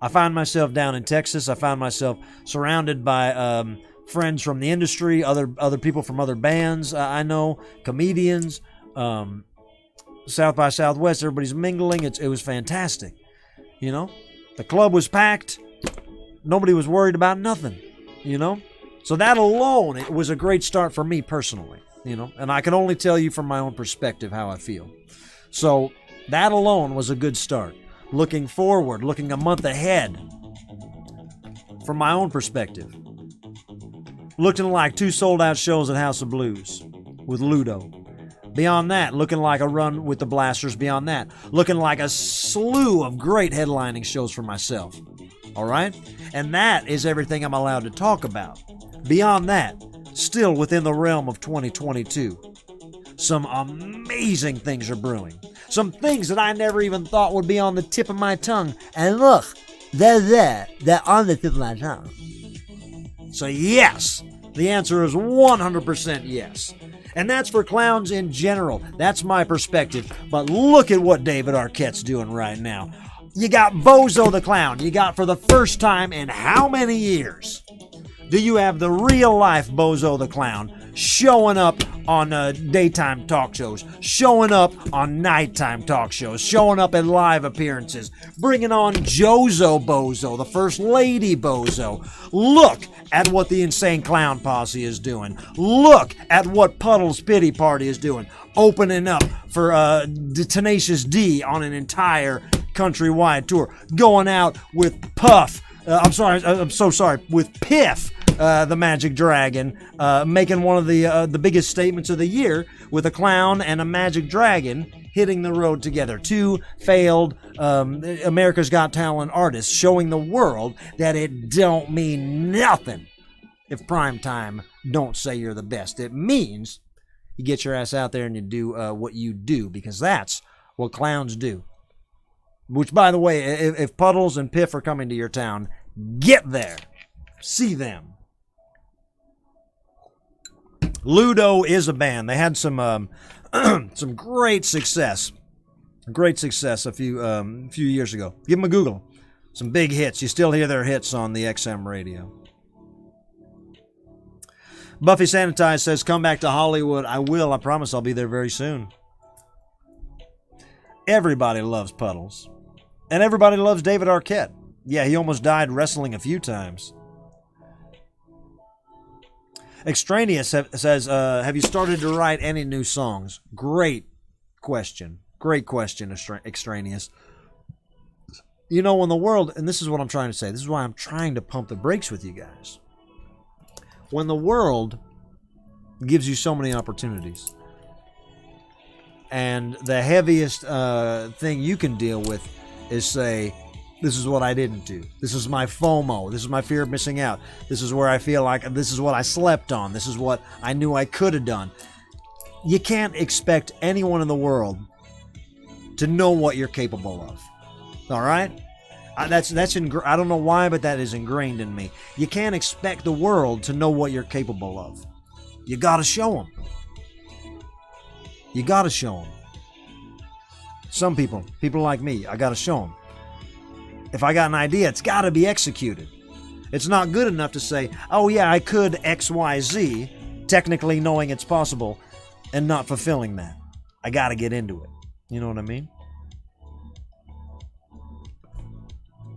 I found myself down in Texas. I found myself surrounded by friends from the industry, other people from other bands I know, comedians, South by Southwest. Everybody's mingling. It was fantastic. You know, the club was packed. Nobody was worried about nothing. You know, so that alone, it was a great start for me personally. You know, and I can only tell you from my own perspective how I feel. So that alone was a good start. Looking forward, looking a month ahead, from my own perspective, looking like 2 sold-out shows at House of Blues with Ludo. Beyond that, looking like a run with the Blasters. Beyond that, looking like a slew of great headlining shows for myself. All right? And that is everything I'm allowed to talk about. Beyond that, still within the realm of 2022, some amazing things are brewing. Some things that I never even thought would be on the tip of my tongue. And look, they're there. They're on the tip of my tongue. So yes, the answer is 100% yes. And that's for clowns in general. That's my perspective. But look at what David Arquette's doing right now. You got Bozo the Clown. You got, for the first time in how many years, do you have the real-life Bozo the Clown showing up on daytime talk shows, showing up on nighttime talk shows, showing up in live appearances, bringing on Jozo Bozo, the First Lady Bozo. Look at what the Insane Clown Posse is doing. Look at what Puddle's Pity Party is doing, opening up for Tenacious D on an entire countrywide tour, going out with Puff. I'm so sorry, with Piff, the Magic Dragon, making one of the biggest statements of the year with a clown and a magic dragon hitting the road together. 2 failed America's Got Talent artists showing the world that it don't mean nothing if primetime don't say you're the best. It means you get your ass out there and you do what you do, because that's what clowns do. Which, by the way, if Puddles and Piff are coming to your town, get there. See them. Ludo is a band. They had some some great success. Great success a few years ago. Give them a Google. Some big hits. You still hear their hits on the XM radio. Buffy Sanitize says, come back to Hollywood. I will. I promise I'll be there very soon. Everybody loves Puddles. And everybody loves David Arquette. Yeah, he almost died wrestling a few times. Extraneous says, have you started to write any new songs? Great question. Great question, Extraneous. You know, when the world, and this is what I'm trying to say, this is why I'm trying to pump the brakes with you guys. When the world gives you so many opportunities, and the heaviest thing you can deal with is say, this is what I didn't do. This is my FOMO. This is my fear of missing out. This is where I feel like this is what I slept on. This is what I knew I could have done. You can't expect anyone in the world to know what you're capable of. All right? I don't know why, but that is ingrained in me. You can't expect the world to know what you're capable of. You gotta show them. You gotta show them. Some people like me, I gotta show them. If I got an idea, it's gotta be executed. It's not good enough to say, oh yeah, I could X, Y, Z, technically knowing it's possible, and not fulfilling that. I gotta get into it. You know what I mean?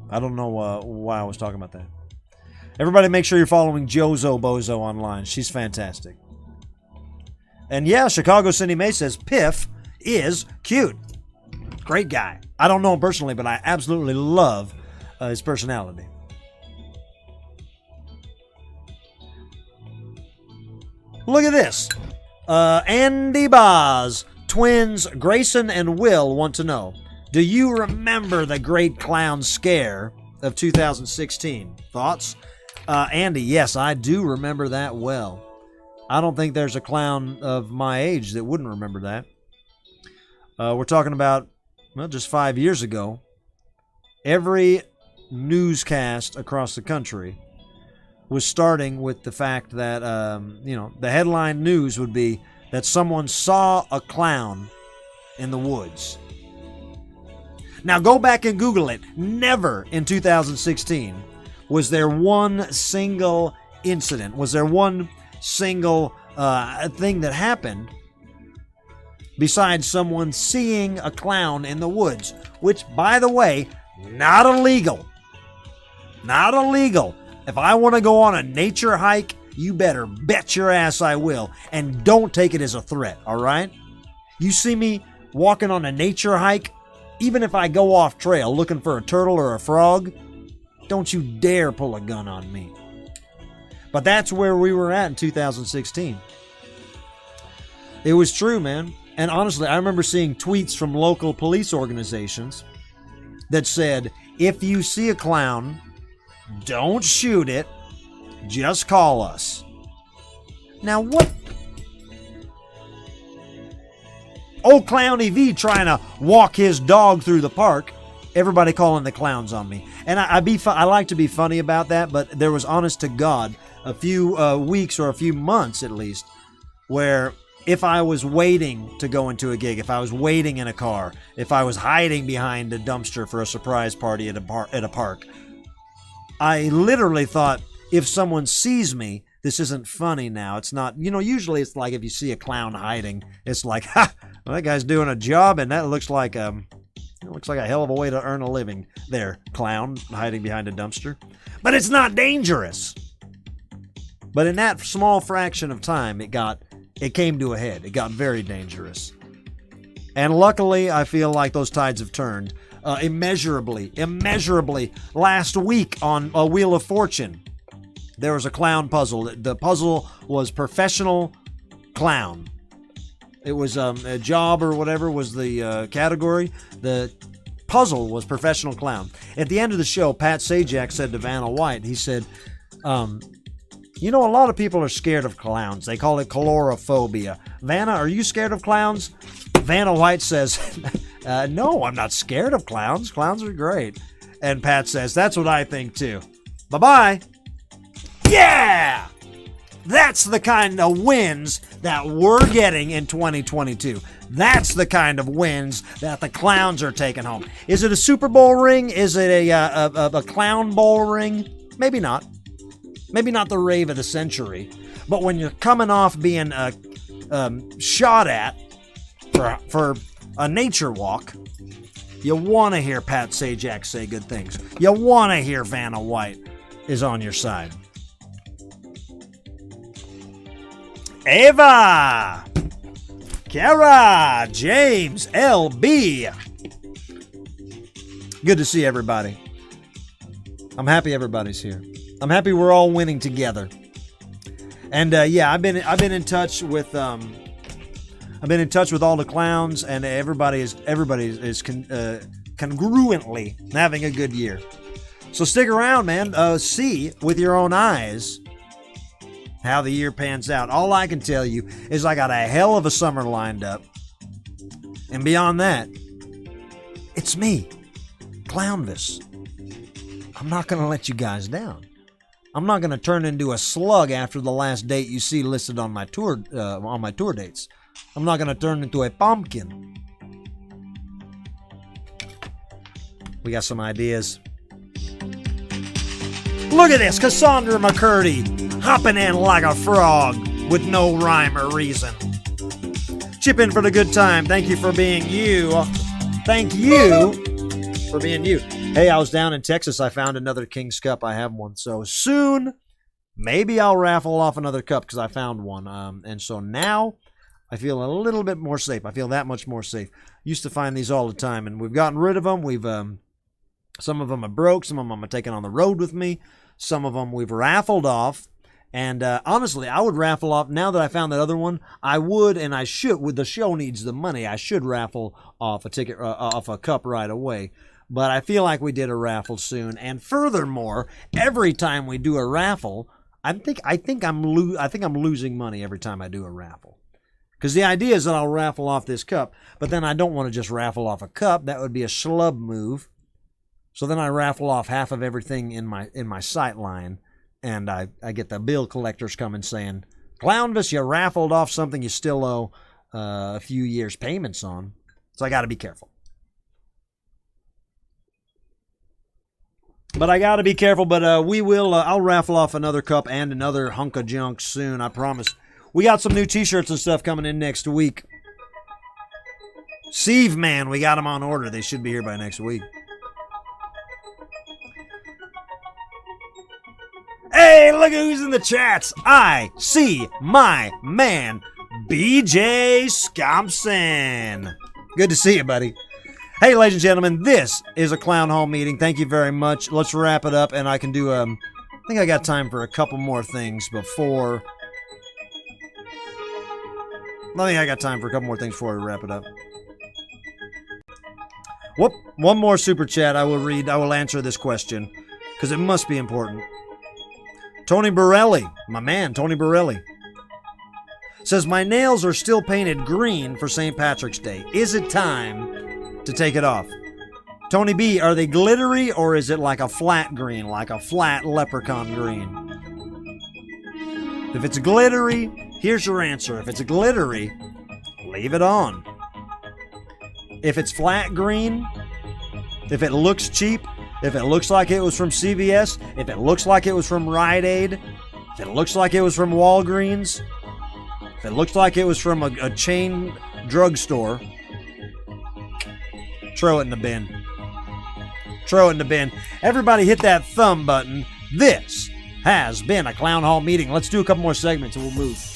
I don't know why I was talking about that. Everybody make sure you're following Jozo Bozo online. She's fantastic. And yeah, Chicago Cindy May says Piff is cute. Great guy. I don't know him personally, but I absolutely love his personality. Look at this. Andy Boz. Twins Grayson and Will want to know, do you remember the Great Clown Scare of 2016? Thoughts? Andy, yes, I do remember that well. I don't think there's a clown of my age that wouldn't remember that. We're talking about, well, just 5 years ago. Every newscast across the country was starting with the fact that, the headline news would be that someone saw a clown in the woods. Now go back and Google it. Never in 2016 was there one single incident, was there one single thing that happened besides someone seeing a clown in the woods, which, by the way, not illegal. Not illegal. If I want to go on a nature hike, you better bet your ass I will. And don't take it as a threat, all right? You see me walking on a nature hike, even if I go off trail looking for a turtle or a frog, don't you dare pull a gun on me. But that's where we were at in 2016. It was true, man. And honestly, I remember seeing tweets from local police organizations that said, if you see a clown, don't shoot it, just call us. Now what? Old Clowny V trying to walk his dog through the park. Everybody calling the clowns on me. And I like to be funny about that, but there was, honest to God, a few weeks or a few months at least, where if I was waiting to go into a gig, if I was waiting in a car, if I was hiding behind a dumpster for a surprise party at a park, I literally thought, if someone sees me, this isn't funny now. It's not, usually it's like if you see a clown hiding, it's like, ha, well, that guy's doing a job, and that looks like a hell of a way to earn a living there, clown hiding behind a dumpster. But it's not dangerous. But in that small fraction of time, it came to a head. It got very dangerous. And luckily, I feel like those tides have turned immeasurably. Last week on a Wheel of Fortune, there was a clown puzzle. The puzzle was professional clown. It was a job or whatever was the category. The puzzle was professional clown. At the end of the show, Pat Sajak said to Vanna White, he said, a lot of people are scared of clowns. They call it calorophobia. Vanna, are you scared of clowns? Vanna White says, no, I'm not scared of clowns. Clowns are great. And Pat says, that's what I think too. Bye-bye. Yeah! That's the kind of wins that we're getting in 2022. That's the kind of wins that the clowns are taking home. Is it a Super Bowl ring? Is it a Clown Bowl ring? Maybe not. Maybe not the rave of the century. But when you're coming off being shot at for a nature walk, you want to hear Pat Sajak say good things. You want to hear Vanna White is on your side. Ava, Kara, James, LB. Good to see everybody. I'm happy everybody's here. I'm happy we're all winning together. And I've been in touch with all the clowns, and everybody is congruently having a good year. So stick around, man. See with your own eyes how the year pans out. All I can tell you is I got a hell of a summer lined up. And beyond that, it's me, Clownvis. I'm not going to let you guys down. I'm not going to turn into a slug after the last date you see listed on my tour dates. I'm not going to turn into a pumpkin. We got some ideas. Look at this, Cassandra McCurdy, hopping in like a frog with no rhyme or reason. Chip in for the good time. Thank you for being you. Thank you for being you. Hey, I was down in Texas. I found another King's Cup. I have one. So soon, maybe I'll raffle off another cup because I found one. And so now I feel a little bit more safe. I feel that much more safe. Used to find these all the time, and we've gotten rid of them. We've some of them are broke. Some of them I'm taking on the road with me. Some of them we've raffled off. And honestly, I would raffle off, now that I found that other one, I would and I should, with the show needs the money, I should raffle off a ticket, off a cup right away. But I feel like we did a raffle soon. And furthermore, every time we do a raffle, I think I'm losing money every time I do a raffle. Because the idea is that I'll raffle off this cup, but then I don't want to just raffle off a cup. That would be a schlub move. So then I raffle off half of everything in my sight line. And I get the bill collectors coming saying, Clownvis, you raffled off something you still owe a few years payments on. So I got to be careful. But I got to be careful. But we will. I'll raffle off another cup and another hunk of junk soon. I promise. We got some new T-shirts and stuff coming in next week. Sieve Man, we got them on order. They should be here by next week. Hey, look at who's in the chats. I see my man, BJ Scompson. Good to see you, buddy. Hey, ladies and gentlemen, this is a Clown Hall meeting. Thank you very much. Let's wrap it up, and I can do, I think I got time for a couple more things before... I think I got time for a couple more things before we wrap it up. Whoop, one more super chat I will read. I will answer this question, because it must be important. Tony Borelli, my man, Tony Borelli, says, my nails are still painted green for St. Patrick's Day. Is it time to take it off? Tony B, are they glittery or is it like a flat green, like a flat leprechaun green? If it's glittery, here's your answer. If it's glittery, leave it on. If it's flat green, if it looks cheap, if it looks like it was from CVS, if it looks like it was from Rite Aid, if it looks like it was from Walgreens, if it looks like it was from a chain drugstore, throw it in the bin. Throw it in the bin. Everybody hit that thumb button. This has been a Clown Hall meeting. Let's do a couple more segments and we'll move.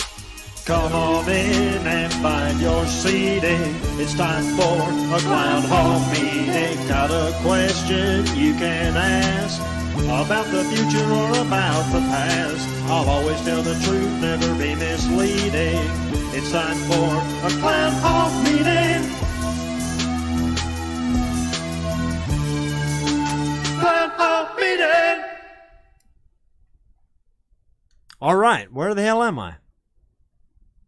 Come on in and find your seating. It's time for a Clown Hall meeting. Got a question you can ask about the future or about the past. I'll always tell the truth, never be misleading. It's time for a Clown Hall meeting. Clown Hall meeting. All right, where the hell am I?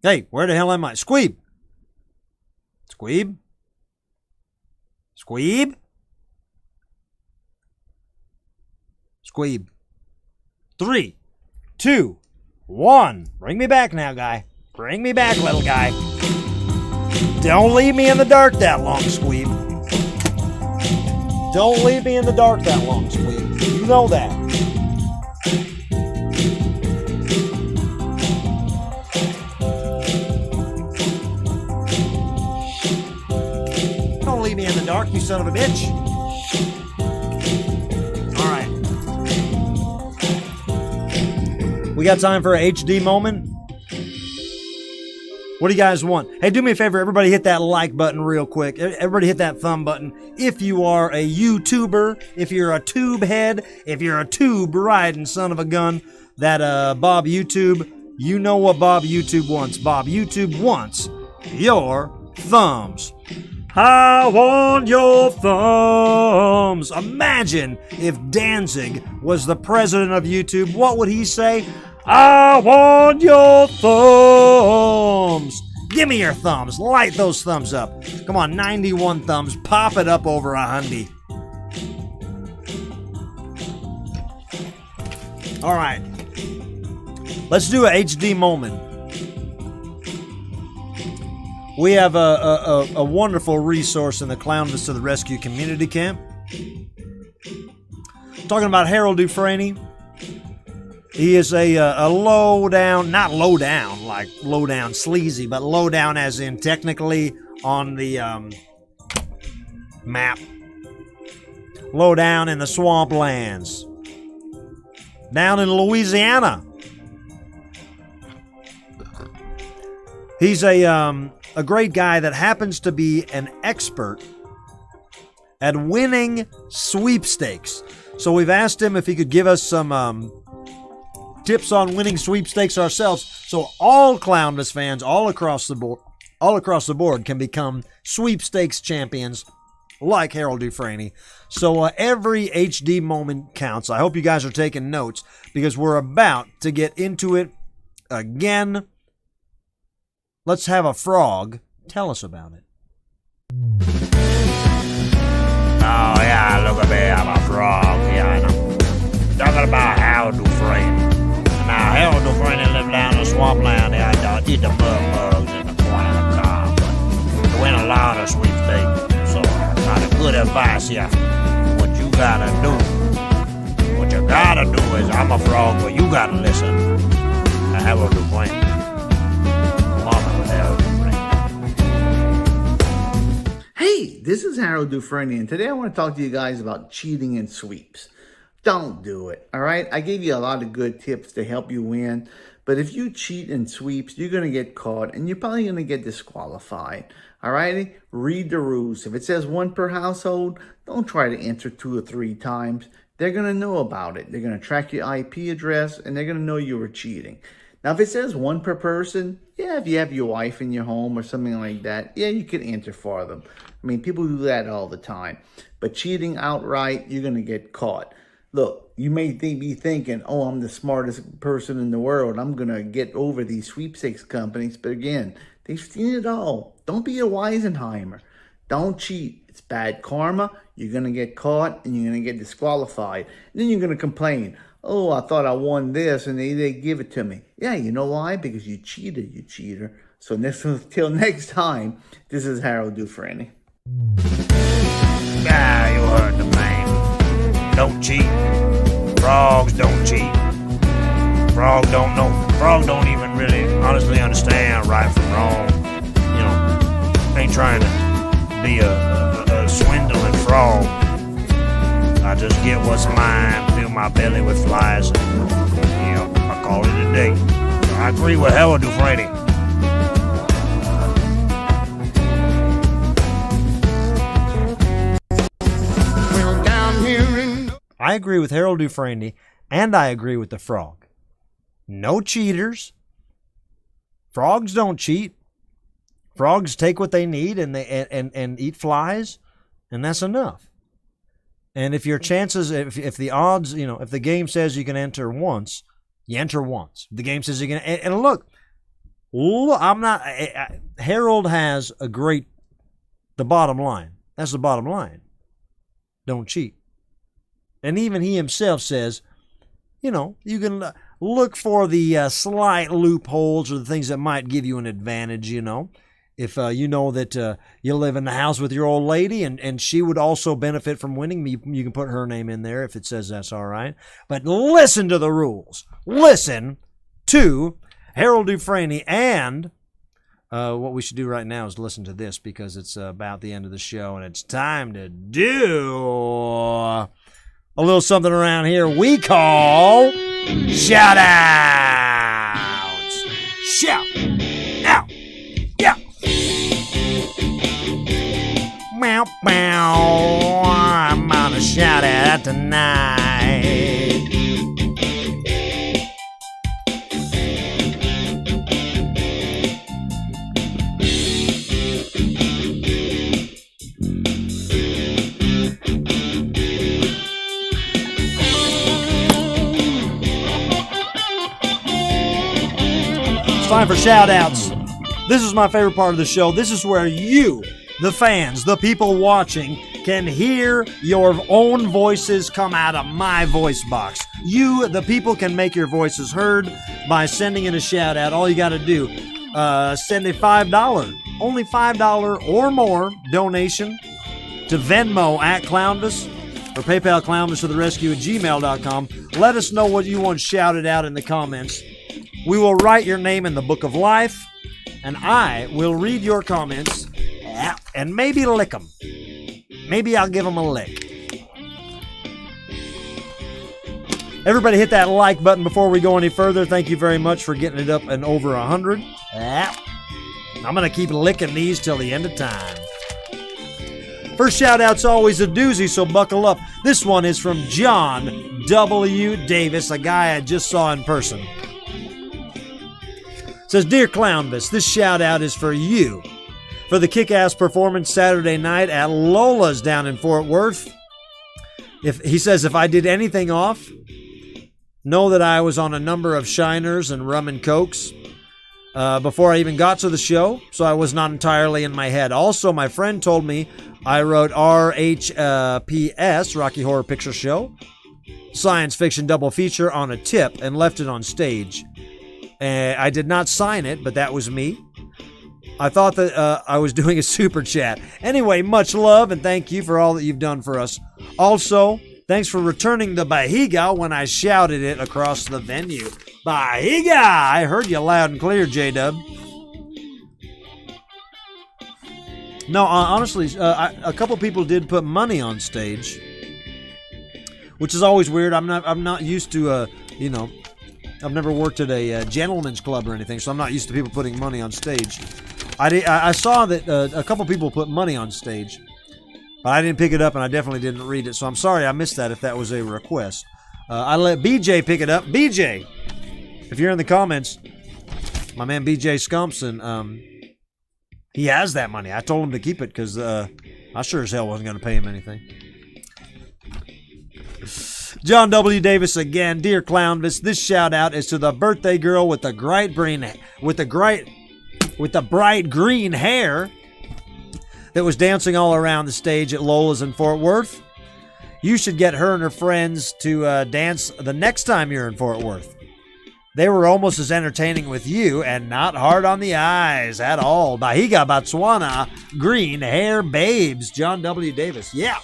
Hey, where the hell am I? Sqweep. Sqweep. Sqweep. Sqweep. 3, 2, 1. Bring me back now, guy. Bring me back, little guy. Don't leave me in the dark that long, Sqweep. Don't leave me in the dark that long, Sqweep. You know that. Don't leave me in the dark, you son of a bitch. All right. We got time for a HD moment? What do you guys want? Hey, do me a favor. Everybody hit that like button real quick. Everybody hit that thumb button. If you are a YouTuber, if you're a tube head, if you're a tube riding son of a gun, that Bob YouTube, you know what Bob YouTube wants. Bob YouTube wants your thumbs. I want your thumbs. Imagine if Danzig was the president of YouTube. What would he say? I want your thumbs. Give me your thumbs. Light those thumbs up. Come on, 91 thumbs. Pop it up over 100. All right. Let's do a HD moment. We have a wonderful resource in the Clownvis to the Rescue Community Camp. Talking about Harold Dufresne. He is a low down, not low down, like low down sleazy, but low down as in technically on the map. Low down in the swamplands. Down in Louisiana. He's a great guy that happens to be an expert at winning sweepstakes. So we've asked him if he could give us some tips on winning sweepstakes ourselves, so all Clownvis fans all across the board can become sweepstakes champions like Harold Dufresne. So every HD moment counts. I hope you guys are taking notes because we're about to get into it again. Let's have a frog tell us about it. Oh yeah, look at me, I'm a frog. Yeah, I know. Talking about Harold Dufresne. Now, Harold Dufresne lived down in the swampland. Yeah, I eat the mud bugs in the corner of the car. But to win a lot of sweepstakes. So, got a good advice here. What you gotta do is, I'm a frog, but you gotta listen to Harold Dufresne. Mama with Harold Dufresne. Hey, this is Harold Dufresne, and today I want to talk to you guys about cheating in sweeps. Don't do it, all right? I gave you a lot of good tips to help you win, but if you cheat in sweeps, you're going to get caught, and you're probably going to get disqualified, all righty? Read the rules. If it says 1 per household, don't try to enter 2 or 3 times. They're going to know about it. They're going to track your IP address, and they're going to know you were cheating. Now, if it says 1 per person, yeah, if you have your wife in your home or something like that, yeah, you can enter for them. I mean, people do that all the time. But cheating outright, you're going to get caught. Look, you may be thinking, oh, I'm the smartest person in the world. I'm going to get over these sweepstakes companies. But again, they've seen it all. Don't be a Weisenheimer. Don't cheat. It's bad karma. You're going to get caught and you're going to get disqualified. And then you're going to complain. Oh, I thought I won this and they give it to me. Yeah, you know why? Because you cheated, you cheater. So till next time, this is Harold Dufresne. Yeah, you heard the man. Don't cheat. Frogs don't cheat. Frog don't know. Frog don't even really honestly understand right from wrong. You know, ain't trying to be a swindling frog. I just get what's mine, fill my belly with flies, and I call it a day. So I agree with Harold Dufresne. I agree with Harold Dufresne, and I agree with the frog. No cheaters. Frogs don't cheat. Frogs take what they need and and eat flies, and that's enough. And if your chances, if the odds, if the game says you can enter once, you enter once. If the game says you can, and look, I'm not. Harold has the bottom line. That's the bottom line. Don't cheat. And even he himself says, you can look for the slight loopholes or the things that might give you an advantage, If you know that you live in the house with your old lady and she would also benefit from winning, you can put her name in there if it says that's all right. But listen to the rules. Listen to Harold Dufresne. And what we should do right now is listen to this because it's about the end of the show and it's time to do a little something around here we call shout outs. Shout out. Yeah. Meow, meow. I'm on a shout out tonight. It's time for shout-outs. This is my favorite part of the show. This is where you, the fans, the people watching, can hear your own voices come out of my voice box. You, the people, can make your voices heard by sending in a shout-out. All you got to do, send a $5, only $5 or more donation to Venmo at Clownvis or PayPal clownvistotherescue@gmail.com. Let us know what you want shouted out in the comments. We will write your name in the book of life, and I will read your comments and maybe lick them. Maybe I'll give them a lick. Everybody hit that like button before we go any further. Thank you very much for getting it up and over 100. I'm going to keep licking these till the end of time. First shout-out's always a doozy, so buckle up. This one is from John W. Davis, a guy I just saw in person. It says, Dear Clownvis, this shout-out is for you. For the kick-ass performance Saturday night at Lola's down in Fort Worth. He says, if I did anything off, know that I was on a number of shiners and rum and cokes before I even got to the show, so I was not entirely in my head. Also, my friend told me I wrote RHPS, Rocky Horror Picture Show, science fiction double feature on a tip and left it on stage. I did not sign it, but that was me. I thought that I was doing a super chat. Anyway, much love and thank you for all that you've done for us. Also, thanks for returning the Bahiga when I shouted it across the venue. Bahiga! I heard you loud and clear, J-Dub. No, honestly, a couple people did put money on stage, which is always weird. I'm not used to, I've never worked at a gentleman's club or anything, so I'm not used to people putting money on stage. I saw that a couple people put money on stage, but I didn't pick it up, and I definitely didn't read it, so I'm sorry I missed that if that was a request. I let BJ pick it up. BJ, if you're in the comments, my man BJ Scumpson, he has that money. I told him to keep it because I sure as hell wasn't going to pay him anything. John W. Davis again. Dear Clownvis, this shout out is to the birthday girl with the bright green hair that was dancing all around the stage at Lola's in Fort Worth. You should get her and her friends to dance the next time you're in Fort Worth. They were almost as entertaining with you and not hard on the eyes at all. Bahiga, Botswana, green hair babes. John W. Davis. Yeah.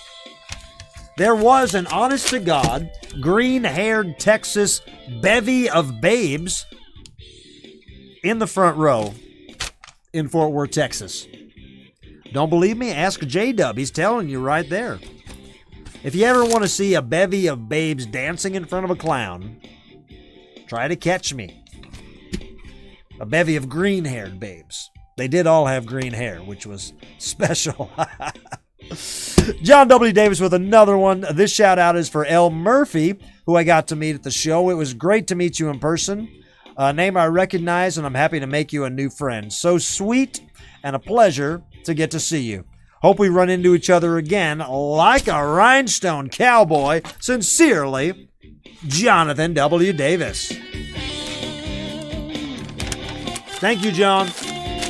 There was an honest-to-God, green-haired Texas bevy of babes in the front row in Fort Worth, Texas. Don't believe me? Ask J-Dub. He's telling you right there. If you ever want to see a bevy of babes dancing in front of a clown, try to catch me. A bevy of green-haired babes. They did all have green hair, which was special. John W. Davis with another one. This shout out is for L. Murphy, who I got to meet at the show. It was great to meet you in person. A name I recognize, and I'm happy to make you a new friend. So sweet and a pleasure to get to see you. Hope we run into each other again like a rhinestone cowboy. Sincerely, Jonathan W. Davis. Thank you, John.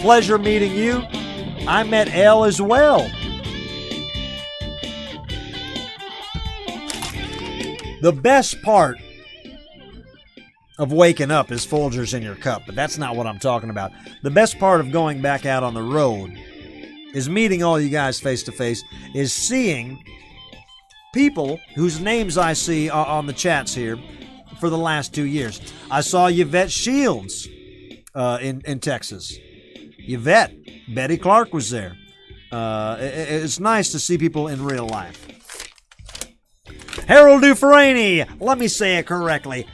Pleasure meeting you. I met Elle as well. The best part of waking up is Folgers in your cup, but that's not what I'm talking about. The best part of going back out on the road is meeting all you guys face to face, is seeing people whose names I see on the chats here for the last 2 years. I saw Yvette Shields in Texas. Yvette, Betty Clark was there. It's nice to see people in real life. Harold Dufresne, let me say it correctly.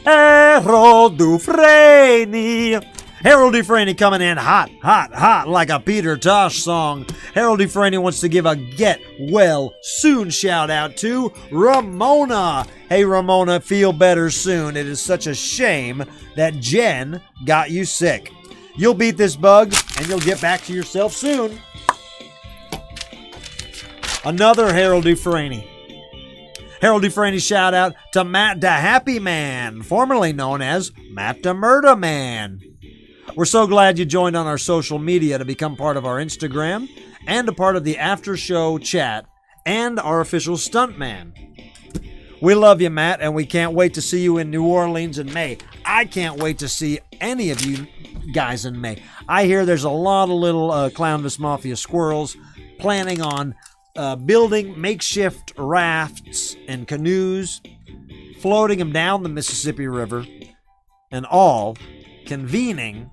Harold Dufresne. Harold Dufresne coming in hot, hot, hot like a Peter Tosh song. Harold Dufresne wants to give a get well soon shout out to Ramona. Hey Ramona, feel better soon. It is such a shame that Jen got you sick. You'll beat this bug and you'll get back to yourself soon. Another Harold Dufresne. Harold Dufresne shout out to Matt the Happy Man, formerly known as Matt the Murder Man. We're so glad you joined on our social media to become part of our Instagram and a part of the after show chat and our official stuntman. We love you, Matt, and we can't wait to see you in New Orleans in May. I can't wait to see any of you guys in May. I hear there's a lot of little Clownvis Mafia squirrels planning on building makeshift rafts and canoes, floating them down the Mississippi River, and all convening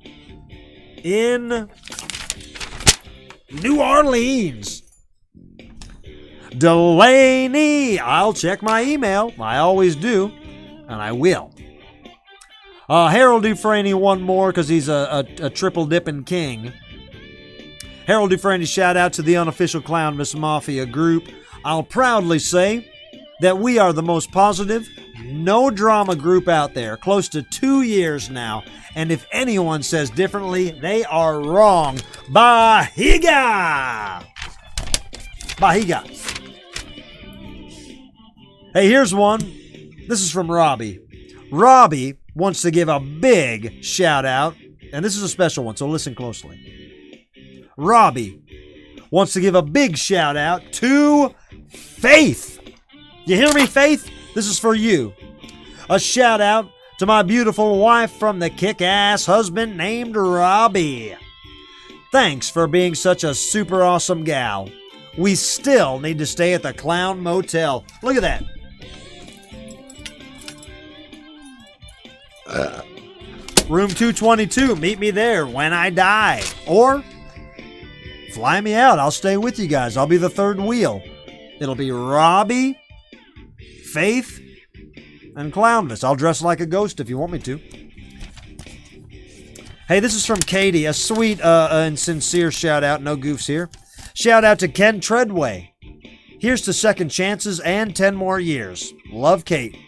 in New Orleans. Delaney, I'll check my email. I always do, and I will. Harold Dufresne, one more because he's a triple dipping king. Harold Dufresne, shout out to the unofficial Clownvis Mafia group. I'll proudly say that we are the most positive, no drama group out there, close to 2 years now. And if anyone says differently, they are wrong. Bahiga! Bahiga. Hey, here's one. This is from Robbie. Robbie wants to give a big shout out, and this is a special one, so listen closely. Robbie wants to give a big shout out to Faith. You hear me, Faith? This is for you. A shout out to my beautiful wife from the kick-ass husband named Robbie. Thanks for being such a super awesome gal. We still need to stay at the Clown Motel. Look at that. Room 222. Meet me there when I die. Or fly me out. I'll stay with you guys. I'll be the third wheel. It'll be Robbie, Faith, and Clownvis. I'll dress like a ghost if you want me to. Hey, this is from Katie. A sweet and sincere shout out. No goofs here. Shout out to Ken Treadway. Here's to second chances and 10 more years. Love, Kate.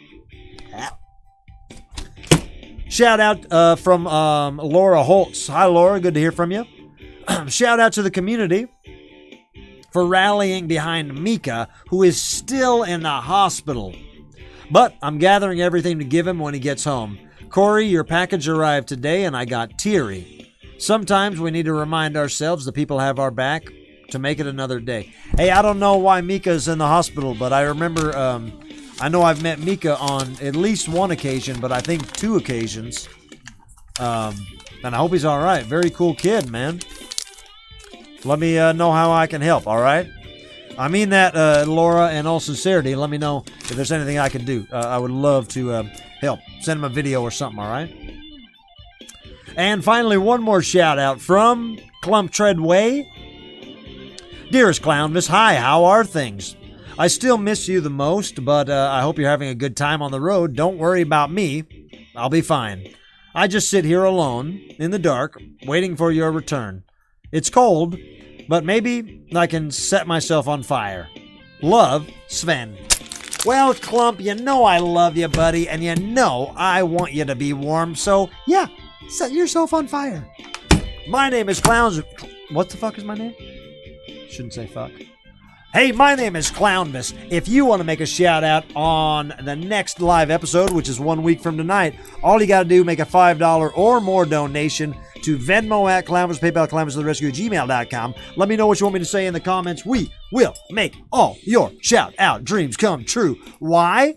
Shout out from Laura Holtz. Hi, Laura. Good to hear from you. Shout out to the community for rallying behind Mika, who is still in the hospital. But I'm gathering everything to give him when he gets home. Corey, your package arrived today, and I got teary. Sometimes we need to remind ourselves that people have our back to make it another day. Hey, I don't know why Mika's in the hospital, but I remember... I know I've met Mika on at least one occasion, but I think 2 occasions. And I hope he's all right. Very cool kid, man. Let me know how I can help, all right? I mean that, Laura, in all sincerity. Let me know if there's anything I can do. I would love to help. Send him a video or something, all right? And finally, one more shout-out from Clump Treadway. Dearest Clownvis, hi, how are things? I still miss you the most, but I hope you're having a good time on the road. Don't worry about me. I'll be fine. I just sit here alone, in the dark, waiting for your return. It's cold, but maybe I can set myself on fire. Love, Sven. Well, Clump, you know I love you, buddy, and you know I want you to be warm, so yeah, set yourself on fire. My name is Clowns... What the fuck is my name? Shouldn't say fuck. Hey, my name is Clownvis. If you want to make a shout out on the next live episode, which is 1 week from tonight, all you got to do, make a $5 or more donation to Venmo at Clownvis, PayPal, ClownvisToTheRescue@gmail.com. Let me know what you want me to say in the comments. We will make all your shout out dreams come true. Why?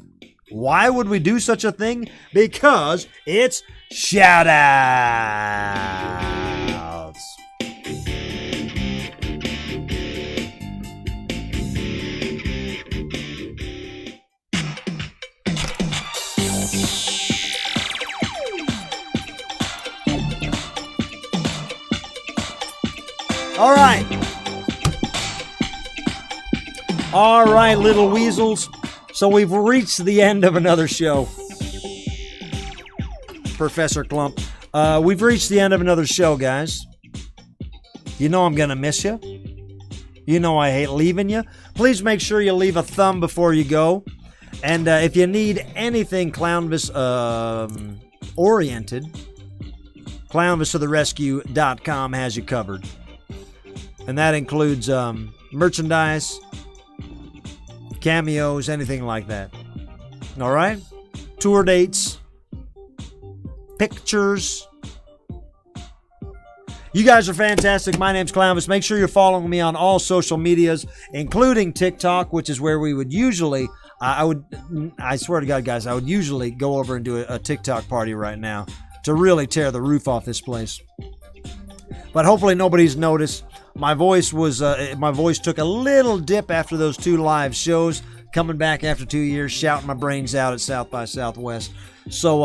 Why would we do such a thing? Because it's shout outs. All right. All right, little weasels. So we've reached the end of another show. Professor Clump. We've reached the end of another show, guys. You know I'm going to miss you. You know I hate leaving you. Please make sure you leave a thumb before you go. And if you need anything Clownvis oriented, ClownvisToTheRescue.com has you covered. And that includes merchandise, cameos, anything like that. All right? Tour dates, pictures. You guys are fantastic. My name's Clownvis. Make sure you're following me on all social medias, including TikTok, which is where we would usually, I swear to God, guys, I would usually go over and do a TikTok party right now to really tear the roof off this place. But hopefully nobody's noticed. My voice took a little dip after those 2 live shows, coming back after 2 years, shouting my brains out at South by Southwest. So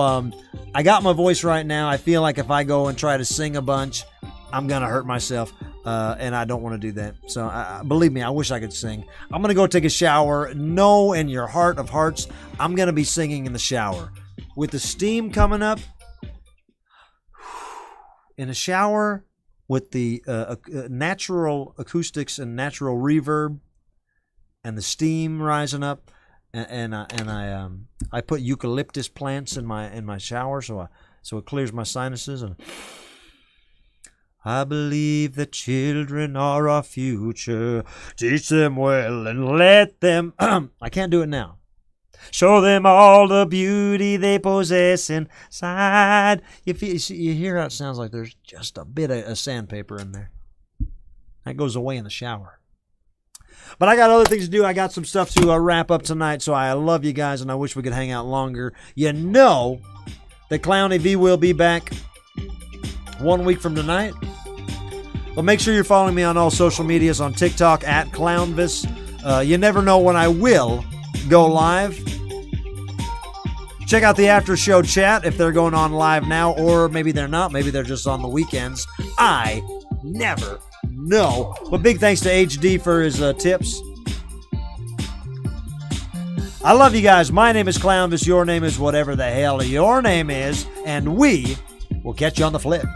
I got my voice right now. I feel like if I go and try to sing a bunch, I'm going to hurt myself, and I don't want to do that. So believe me, I wish I could sing. I'm going to go take a shower. Know in your heart of hearts, I'm going to be singing in the shower. With the steam coming up, in a shower with the natural acoustics and natural reverb and the steam rising up, and I put eucalyptus plants in my shower so it clears my sinuses. And I believe the children are our future. Teach them well and let them. I can't do it now. Show them all the beauty they possess inside. You hear how it sounds like there's just a bit of sandpaper in there. That goes away in the shower. But I got other things to do. I got some stuff to wrap up tonight, so I love you guys, and I wish we could hang out longer. You know that Clowny V will be back 1 week from tonight. But make sure you're following me on all social medias, on TikTok at Clownvis. You never know when I will go live. Check out the after show chat if they're going on live now, or maybe they're not. Maybe they're just on the weekends. I never know. But big thanks to HD for his tips. I love you guys. My name is Clownvis. Your name is whatever the hell your name is. And we will catch you on the flip.